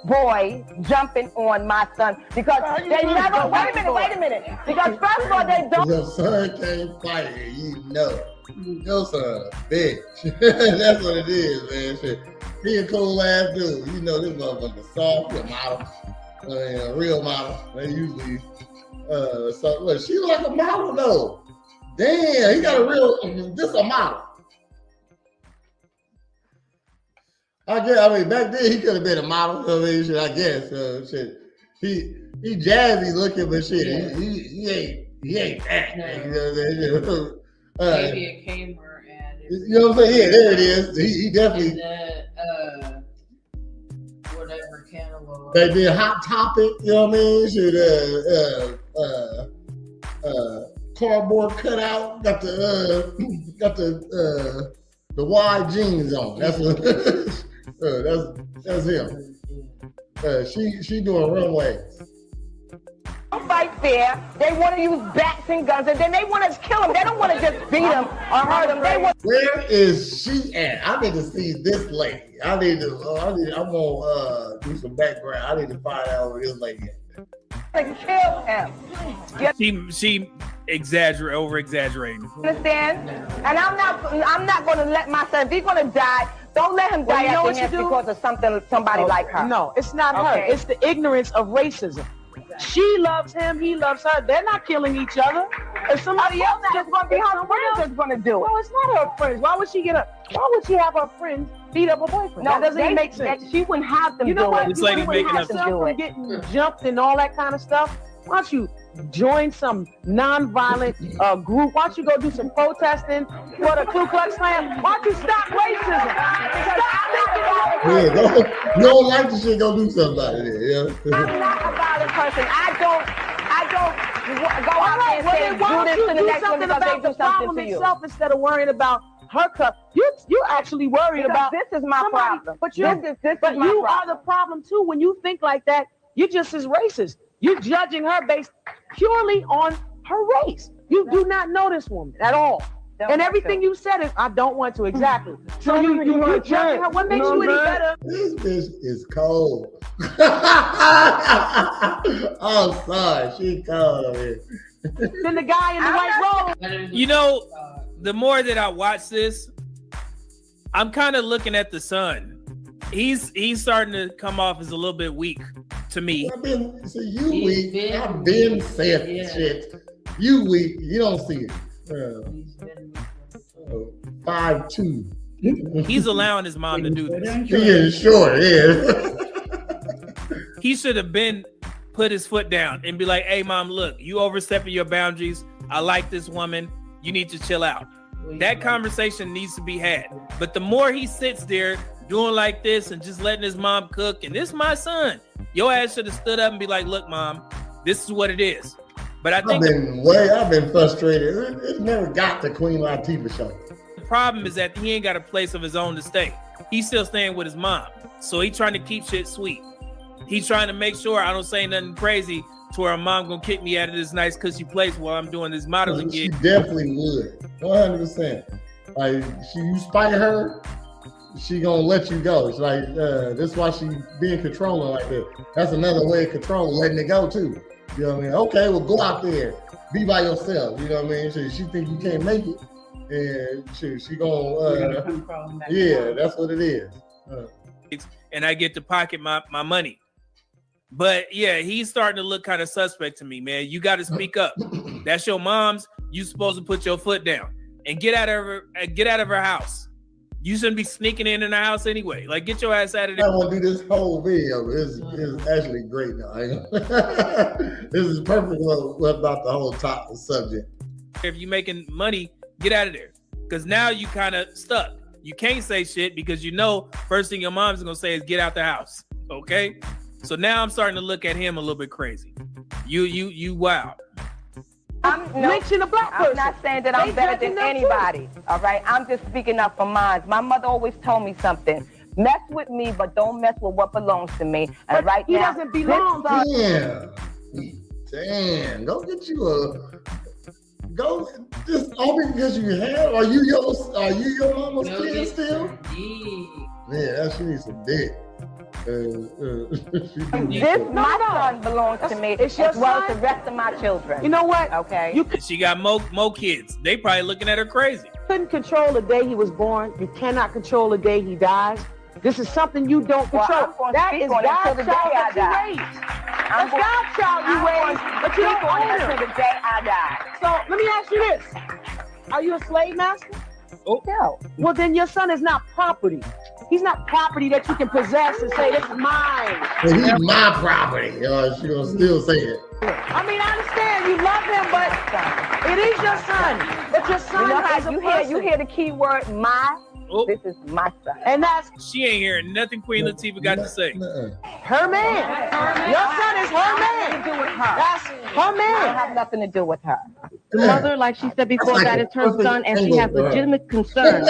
boy jumping on my son because they never. Wait a minute. Because first of all, they don't. Your son can't fight it, you know. Your son a bitch. That's what it is, man. Shit. He a cool ass dude. You know this motherfucker soft, he a model. A real model. They usually so look, she like a model though. Damn, he got a real this a model. I mean, back then he could have been a model. I mean, shit, I guess. Shit, he jazzy looking, but shit, he ain't that. You know what I'm saying? Maybe a camera ad. You know what I'm saying? Yeah, there it is. He definitely. Whatever catalog. They did Hot Topic. You know what I mean? Shit, cardboard cutout. Got the wide jeans on. That's what. That's him. She doing runways. Don't fight fair. They want to use bats and guns, and then they want to kill them. They don't want to just beat them or hurt them. They want. Where is she at? I need to see this lady. I'm gonna do some background. I need to find out where this lady to kill him. She over exaggerating. Understand? And I'm not going to let my son. If he's going to die, don't let him die at the hands because of somebody like her. No, it's not her. It's the ignorance of racism. She loves him, he loves her. They're not killing each other. If somebody else just going to be her friends that's going to do it. Well, it's not her friends. Why would she have her friends beat up her boyfriend? No, that doesn't even make sense. She wouldn't have them you know do what? it. This lady making up from getting jumped and all that kind of stuff. Why don't you join some non-violent group? Why don't you go do some protesting for the Ku Klux Klan? Why don't you stop racism? You don't like the shit, go do something about it. Yeah. I'm not a violent person. I don't go out there and say do this to the next one because they do something to you. Instead of worrying about her cup, you're actually worried about this is my problem. But you are the problem too. When you think like that, you're just as racist. You're judging her based purely on her race. You do not know this woman at all. And everything you said is, I don't want to, exactly. So you judging her. What makes you any better? This bitch is cold. I'm sorry, she cold over here. than the guy in the white robe. You know, the more that I watch this, I'm kind of looking at the son. He's starting to come off as a little bit weak to me. I've been saying shit. You weak. You don't see it. 5'2". He's allowing his mom to do this. Yeah, sure. Yeah. He should have been put his foot down and be like, "Hey, mom, look, you overstepping your boundaries. I like this woman. You need to chill out." That conversation needs to be had. But the more he sits there doing like this and just letting his mom cook, and this is my son, your ass should have stood up and be like, "Look, mom, this is what it is." But I think I've been frustrated. It never got the Queen Latifah show. The problem is that he ain't got a place of his own to stay. He's still staying with his mom. So he's trying to keep shit sweet. He's trying to make sure I don't say nothing crazy to where her mom gonna kick me out of this nice cushy place while I'm doing this modeling gig. She definitely would. 100%. Like, you spite her, she gonna let you go. It's like, this is why she being controlling like that. That's another way of controlling, letting it go too. You know what I mean? Okay, well, go out there, be by yourself. You know what I mean? She think you can't make it, and she gonna yeah, that's what it is. And I get to pocket my money. But yeah, he's starting to look kind of suspect to me, man. You got to speak up. That's your mom's. You supposed to put your foot down and get out of her house. You shouldn't be sneaking in her house anyway. Like, get your ass out of there. I want to do this whole video. It's actually great now. This is perfect about the whole topic subject. If you're making money, get out of there. Because now you kind of stuck. You can't say shit because you know first thing your mom's going to say is get out the house. Okay? So now I'm starting to look at him a little bit crazy. You wow. Mention a black person. I'm not saying that I'm better than anybody. All right, I'm just speaking up for mine. My mother always told me something: mess with me, but don't mess with what belongs to me. And right he now, doesn't belong. Damn, go get you go. Just only because you have. Are you your mama's kid still? Yeah, she needs some dick. My son belongs to me as well as the rest of my children. You know what? Okay. She got more kids. They probably looking at her crazy. You couldn't control the day he was born. You cannot control the day he dies. This is something you don't control. That is God's child that you raised. That's God's child you raised, but you don't own him. Until the day I die. So let me ask you this: are you a slave master? Oh no. Well, then your son is not property. He's not property that you can possess and say, this is mine. Well, he's my property. She gonna still say it. I mean, I understand you love him, but it is your son. But your son has a person. You hear the key word, my? Oh. This is my son. And that's... She ain't hearing nothing Queen Latifah got to say. Her man. Your son is her man. That's her man. I have nothing to do with her. The mother, like she said before, that is her son, and she has legitimate concerns.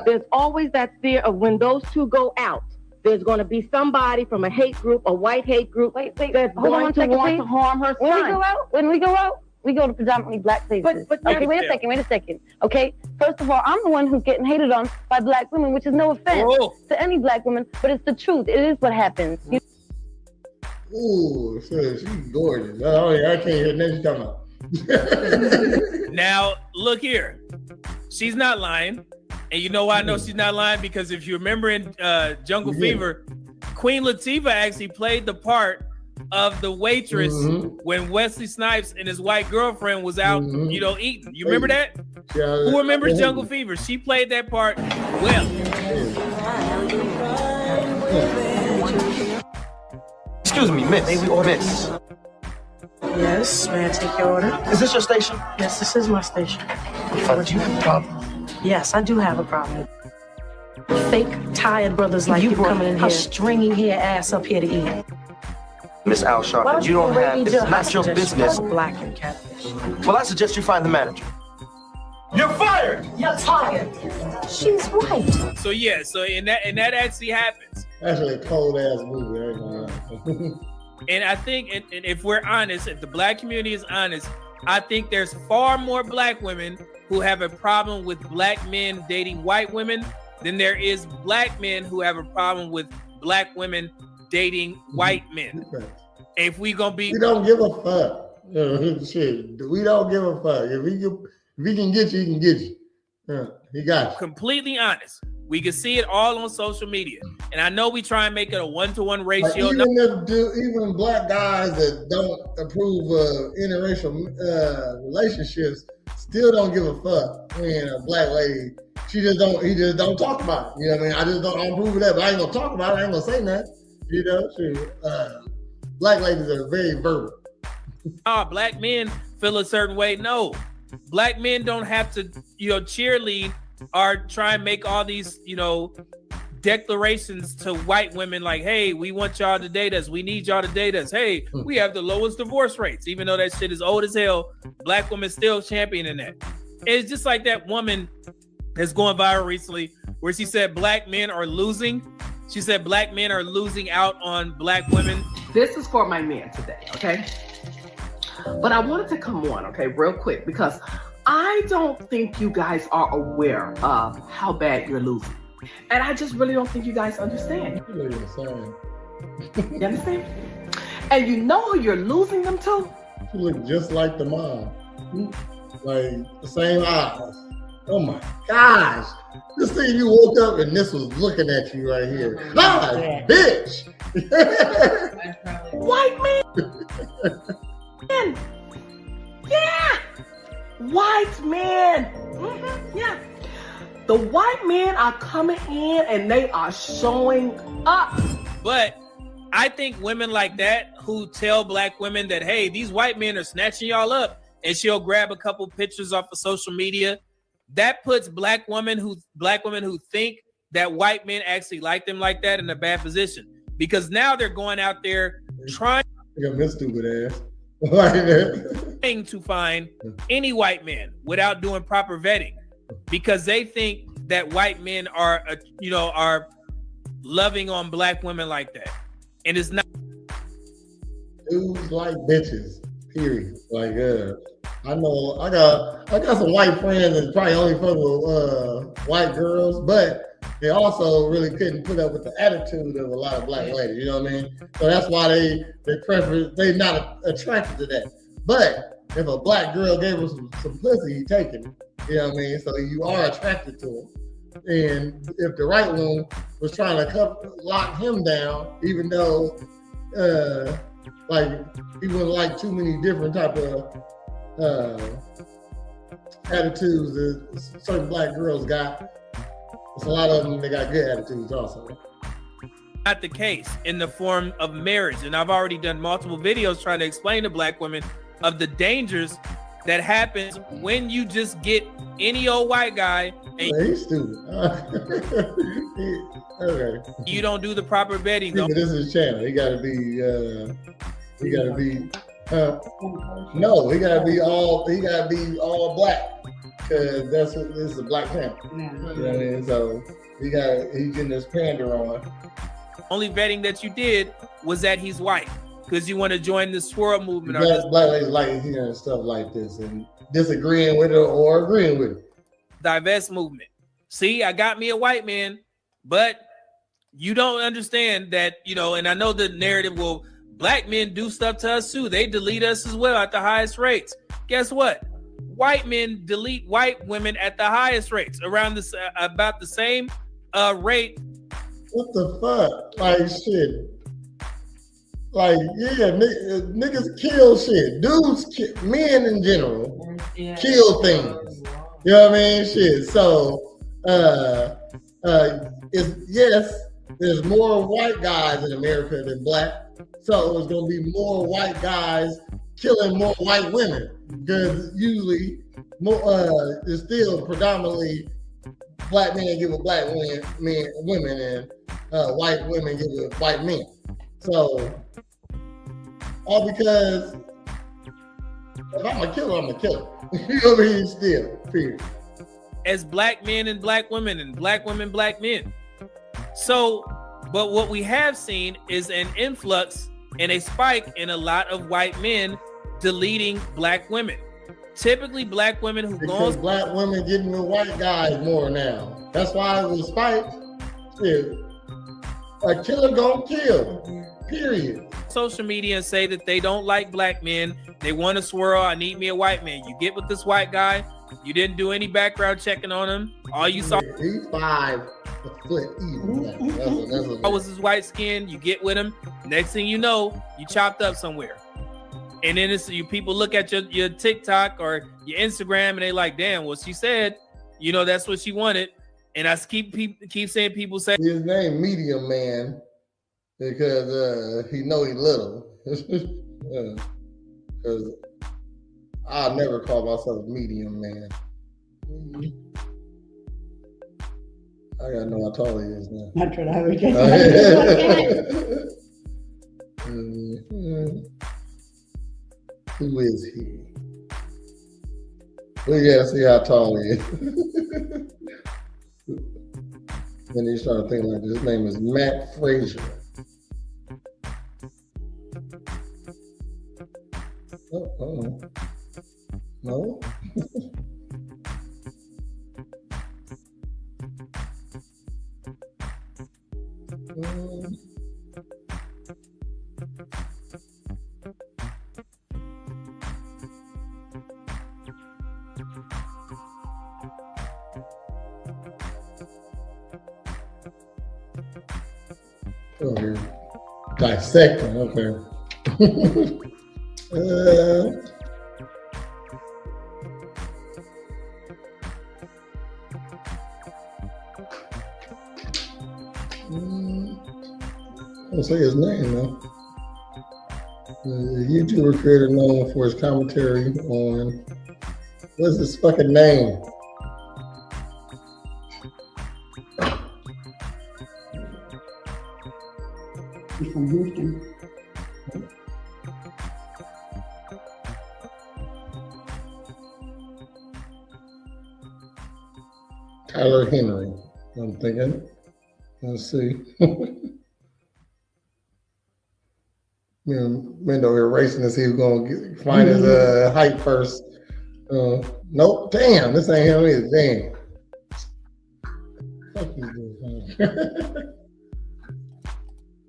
There's always that fear of when those two go out, there's going to be somebody from a hate group, a white hate group, that's going to want to harm her son. When we go out, we go to predominantly black places. But okay, wait a second. Okay, first of all, I'm the one who's getting hated on by black women, which is no offense to any black woman, but it's the truth. It is what happens. Ooh, she's gorgeous. Oh yeah, I can't hear nothing she's talking about. Now, look here. She's not lying. And you know why I know she's not lying? Because if you remember in Jungle Fever, Queen Latifah actually played the part of the waitress when Wesley Snipes and his white girlfriend was out, eating. You remember that? Who remembers Jungle Fever? She played that part well. Excuse me, miss. May we order miss? Yes, may I take your order? Is this your station? Yes, this is my station. Do you have a problem? Yes, I do have a problem. Fake, tired brothers like you coming in here, stringing your ass up here to eat. Miss Al Sharpton, you don't have, it's not your business. Black and catfish. Well, I suggest you find the manager. You're fired! You're fired! She's white. So yeah, and that actually happens. Actually a cold ass movie, I ain't gonna lie. And I think, and if we're honest, if the black community is honest, I think there's far more black women who have a problem with black men dating white women than there is black men who have a problem with black women dating white men. If we gonna be, we don't give a fuck. Shit, we don't give a fuck. If he can get you, he can get you. He got you. Completely honest. We can see it all on social media. And I know we try and make it a 1-to-1 ratio. Like even black guys that don't approve of interracial relationships still don't give a fuck when a black lady, he just don't talk about it. You know what I mean? I just don't approve of that, but I ain't gonna talk about it. I ain't gonna say nothing. You know, black ladies are very verbal. Black men feel a certain way. No, black men don't have to, cheerlead or try and make all these, declarations to white women like, hey, we want y'all to date us. We need y'all to date us. Hey, we have the lowest divorce rates. Even though that shit is old as hell, black women still championing that. It's just like that woman that's going viral recently where she said black men are losing. She said black men are losing out on black women. This is for my men today, okay? But I wanted to come on, okay, real quick, because I don't think you guys are aware of how bad you're losing. And I just really don't think you guys understand. You understand? And you know who you're losing them to? She look just like the mom. Like the same eyes. Oh my gosh. Just think you woke up and this was looking at you right here. Hi, bitch. White man. Yeah. White men. Yeah. The white men are coming in and they are showing up. But I think women like that who tell black women that, hey, these white men are snatching y'all up, and she'll grab a couple pictures off of social media, that puts black women who think that white men actually like them like that in a bad position. Because now they're going out there trying stupid ass. to find any white man without doing proper vetting. Because they think that white men are loving on black women like that, and it's not. Dudes like bitches. Period. Like, I know I got some white friends that probably only fuck with white girls, but they also really couldn't put up with the attitude of a lot of black ladies. You know what I mean? So that's why they not attracted to that. But if a black girl gave her some pussy, he take it. You know what I mean? So you are attracted to him. And if the right one was trying to lock him down, even though like he wouldn't like too many different type of attitudes that certain black girls got. There's a lot of them that got good attitudes also. Not the case in the form of marriage. And I've already done multiple videos trying to explain to black women of the dangers that happens when you just get any old white guy and he's stupid. Okay. You don't do the proper vetting. But this is his channel. He gotta be no, he gotta be all black. Cause this is a black channel. You know what I mean? So he's getting his pander on. Only vetting that you did was that he's white. Because you want to join the swirl movement. Black ladies like hearing stuff like this and disagreeing with it or agreeing with it. Divest movement. See, I got me a white man, but you don't understand that, and I know the narrative will, black men do stuff to us too. They delete us as well at the highest rates. Guess what? White men delete white women at the highest rates, around about the same rate. What the fuck? Like shit. Like, yeah, niggas kill shit. Dudes, men in general, kill things. You know what I mean? Shit. So, there's more white guys in America than black. So it's gonna be more white guys killing more white women because usually it's still predominantly black men give with black women and white women give with white men. So. All because if I'm a killer, I'm a killer. You know what I mean? Still, period. As black men and black women and black women, black men. So, but what we have seen is an influx and a spike in a lot of white men deleting black women. Typically black women who because black women getting with white guys more now. That's why it was spiked. Shit. A killer gonna kill. Period. Social media and say that they don't like black men They want to swirl. I need me a white man. You get with this white guy. You didn't do any background checking on him. All you saw He's 5 foot even. was his white skin. You get with him. Next thing you know, you chopped up somewhere. And then people look at your TikTok or your Instagram and they like, damn, well, she said, that's what she wanted. And I keep saying people say his name Medium Man because he know he little. Because I'll never call myself Medium Man. I gotta know how tall he is now. That's what I was just saying. Who is he? We gotta see how tall he is. Then he started thinking like his name is Matt Frazier. Oh. No? Oh, here. Dissecting, okay. I'll say his name though. The YouTuber creator known for his commentary on what's his fucking name? He's from Houston. Tyler Henry, I'm thinking. Let's see. Minda over here racing to see who's gonna find his height first. Nope, damn, this ain't him either. Damn. Fuck you,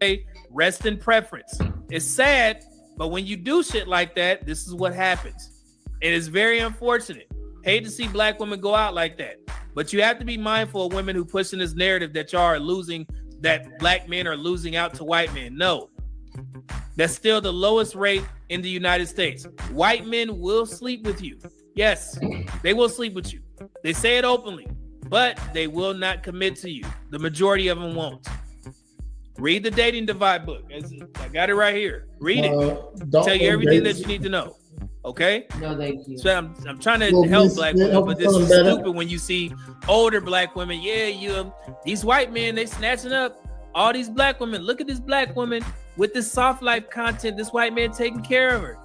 hey, rest in preference. It's sad, but when you do shit like that, this is what happens. And it's very unfortunate. Hate to see black women go out like that. But you have to be mindful of women who pushing this narrative that y'all are losing, that black men are losing out to white men. No. That's still the lowest rate in the United States. White men will sleep with you. Yes, they will sleep with you. They say it openly, but they will not commit to you. The majority of them won't. Read the Dating Divide book. I got it right here. Read it. Tell you everything that you need to know. Okay? No, thank you. So I'm trying to help black women, but this is stupid when you see older black women. Yeah, these white men, they snatching up all these black women. Look at this black woman with this soft life content. This white man taking care of her.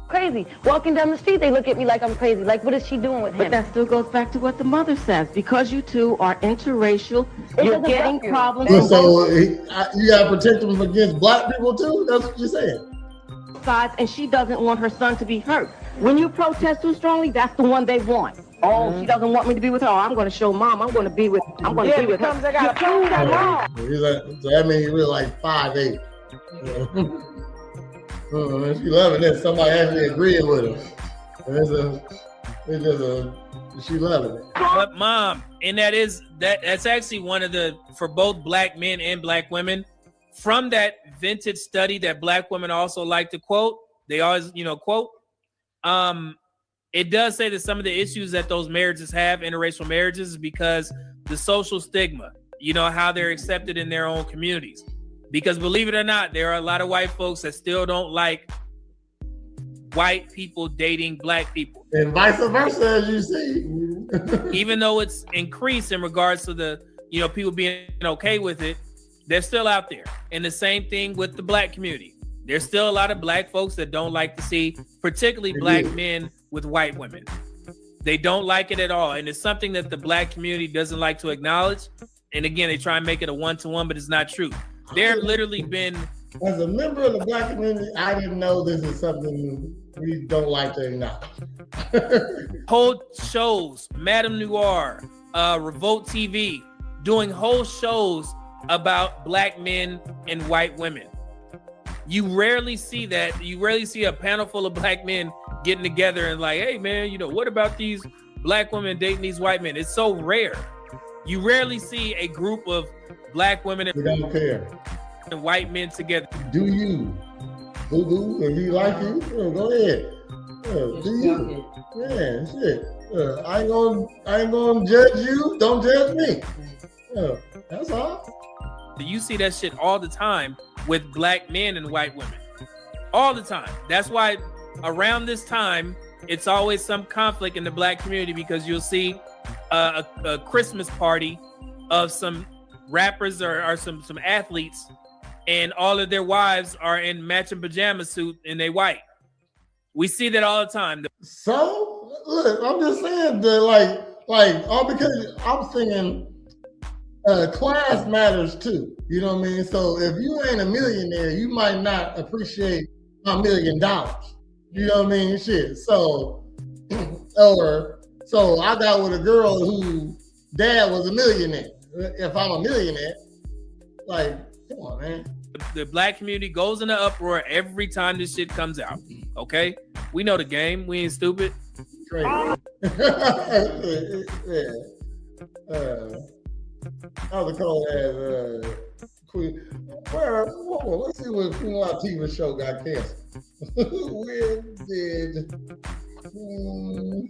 Crazy. Walking down the street, they look at me like I'm crazy. Like, what is she doing with him? But that still goes back to what the mother says. Because you two are interracial, you're getting problems. So you gotta protect them against black people too? That's what you're saying. Sides, and she doesn't want her son to be hurt. When you protest too strongly, that's the one they want. Oh, she doesn't want me to be with her. Oh, I'm going to show mom. I'm going to be with her. I got to prove that mom. So that means you're like 5'8". She loving this. Somebody actually agreeing with her. She loving it. But mom, and that's actually one of the, for both black men and black women, from that vintage study that black women also like to quote, they always, quote, it does say that some of the issues that those marriages have, interracial marriages, is because the social stigma, how they're accepted in their own communities. Because believe it or not, there are a lot of white folks that still don't like white people dating black people. And vice versa, as you see. Even though it's increased in regards to the, people being okay with it, they're still out there. And the same thing with the black community. There's still a lot of black folks that don't like to see, particularly black men with white women. They don't like it at all. And it's something that the black community doesn't like to acknowledge. And again, they try and make it a one-to-one, but it's not true. There have literally been... As a member of the black community, I didn't know this is something we don't like to acknowledge. Whole shows, Madame Noir, Revolt TV, doing whole shows about black men and white women. You rarely see that. You rarely see a panel full of black men getting together and like, hey man, what about these black women dating these white men? It's so rare. You rarely see a group of black women We don't care. and white men together. Do you? Boo-boo, if you like you, go ahead. Do you? Yeah, shit. I ain't gonna judge you. Don't judge me. That's all. You see that shit all the time with black men and white women. All the time. That's why around this time, it's always some conflict in the black community, because you'll see a Christmas party of some rappers or some athletes, and all of their wives are in matching pajama suit and they white. We see that all the time. So look, I'm just saying that all because I'm saying class matters too. You know what I mean? So if you ain't a millionaire, you might not appreciate $1 million. You know what I mean? Shit. So I got with a girl who dad was a millionaire. If I'm a millionaire, like, come on, man. The black community goes in an uproar every time this shit comes out. Okay? We know the game. We ain't stupid. Crazy. I was cold as Queen. Let's see when Queen Latifah's show got canceled. When did Queen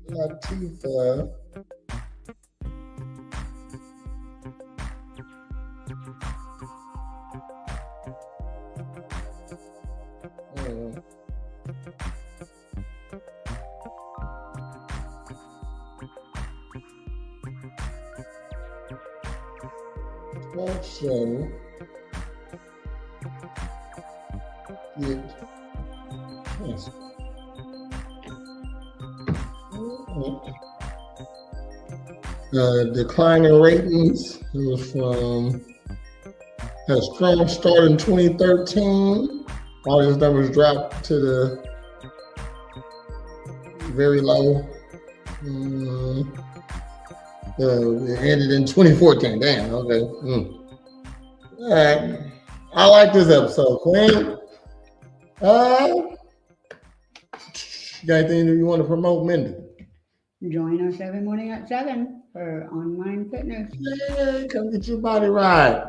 Latifah show get canceled? Declining ratings. It was from had a strong start in 2013. All these numbers dropped to the very low. It ended in 2014. Damn. Okay. All right. I like this episode, Queen. You got anything you want to promote, Minda? Join us every morning at 7 for online fitness. Yeah, come get your body right.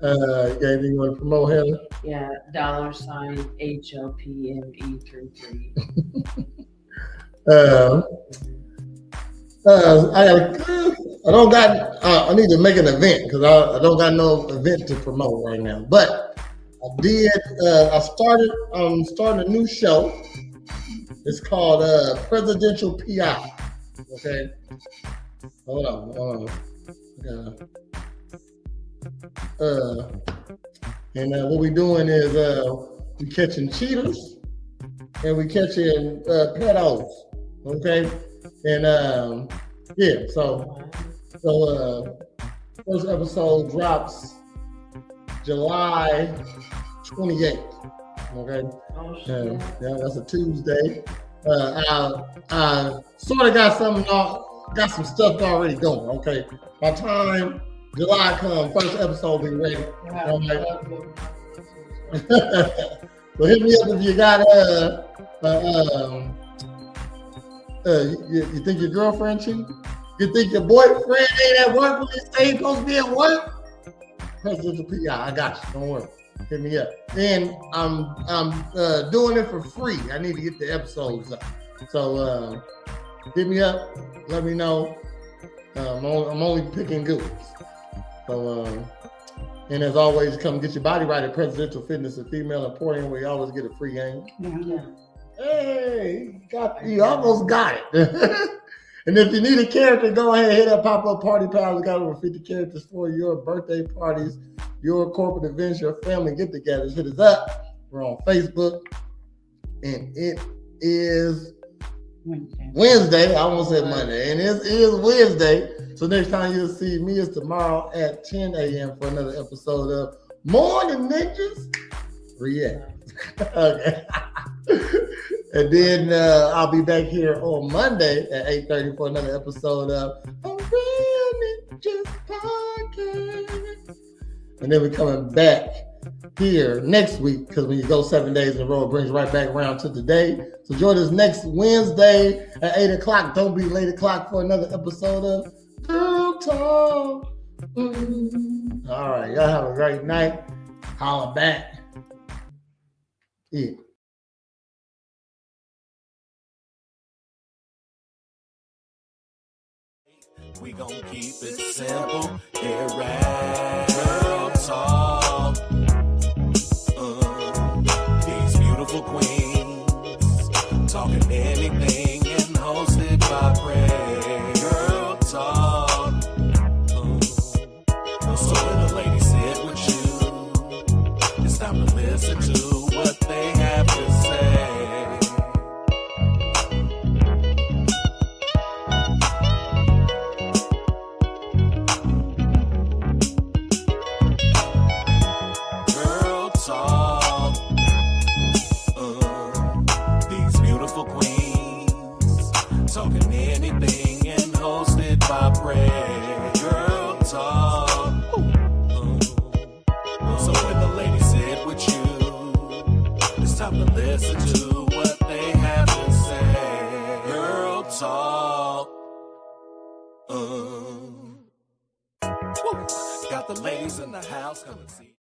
You got anything you want to promote, Heather? Yeah, $HLPME33. I need to make an event because I don't got no event to promote right now. But I'm starting a new show. It's called Presidential PI. Okay. Hold on. And what we're doing is we catching cheaters and we catching pedos. Okay. And yeah, so first episode drops July 28th. Okay. Yeah, that's a Tuesday. I sort of got some stuff already going. Okay. By the time July comes, first episode be ready. Okay. So hit me up if you got you think your girlfriend cheating? You think your boyfriend ain't at work when he say he's supposed to be at work? Presidential PI, I got you. Don't worry. Hit me up. And I'm doing it for free. I need to get the episodes up. So hit me up. Let me know. I'm only picking good ones. So and as always, come get your body right at Presidential Fitness and Female Emporium, where you always get a free game. Yeah. Hey, you almost got it. And if you need a character, go ahead and hit up Pop-Up Party Pals. We got over 50 characters for your birthday parties, your corporate events, your family get-togethers. Hit us up. We're on Facebook. And it is Wednesday. I almost said Monday. And it is Wednesday. So next time you'll see me is tomorrow at 10 a.m. for another episode of Morning Ninjas React. Okay. And then I'll be back here on Monday at 8:30 for another episode of A Real Ninjas Podcast. And then we're coming back here next week, because when you go 7 days in a row, it brings right back around to the day. So join us next Wednesday at 8 o'clock. Don't be late o'clock for another episode of Girl Talk. All right, y'all have a great night. Holla back. Yeah. We gon' keep it simple. Here at Girl Talk. These beautiful queens talking anything and hosted by Prez. Girl Talk. So when the ladies sit with you, it's time to listen to what they have to say. Girl Talk. These beautiful queens talking anything and hosted by Prez. Girl Talk. So when the ladies sit with you, it's time to listen to what they have to say. Girl Talk. Got the ladies in the house, come and see.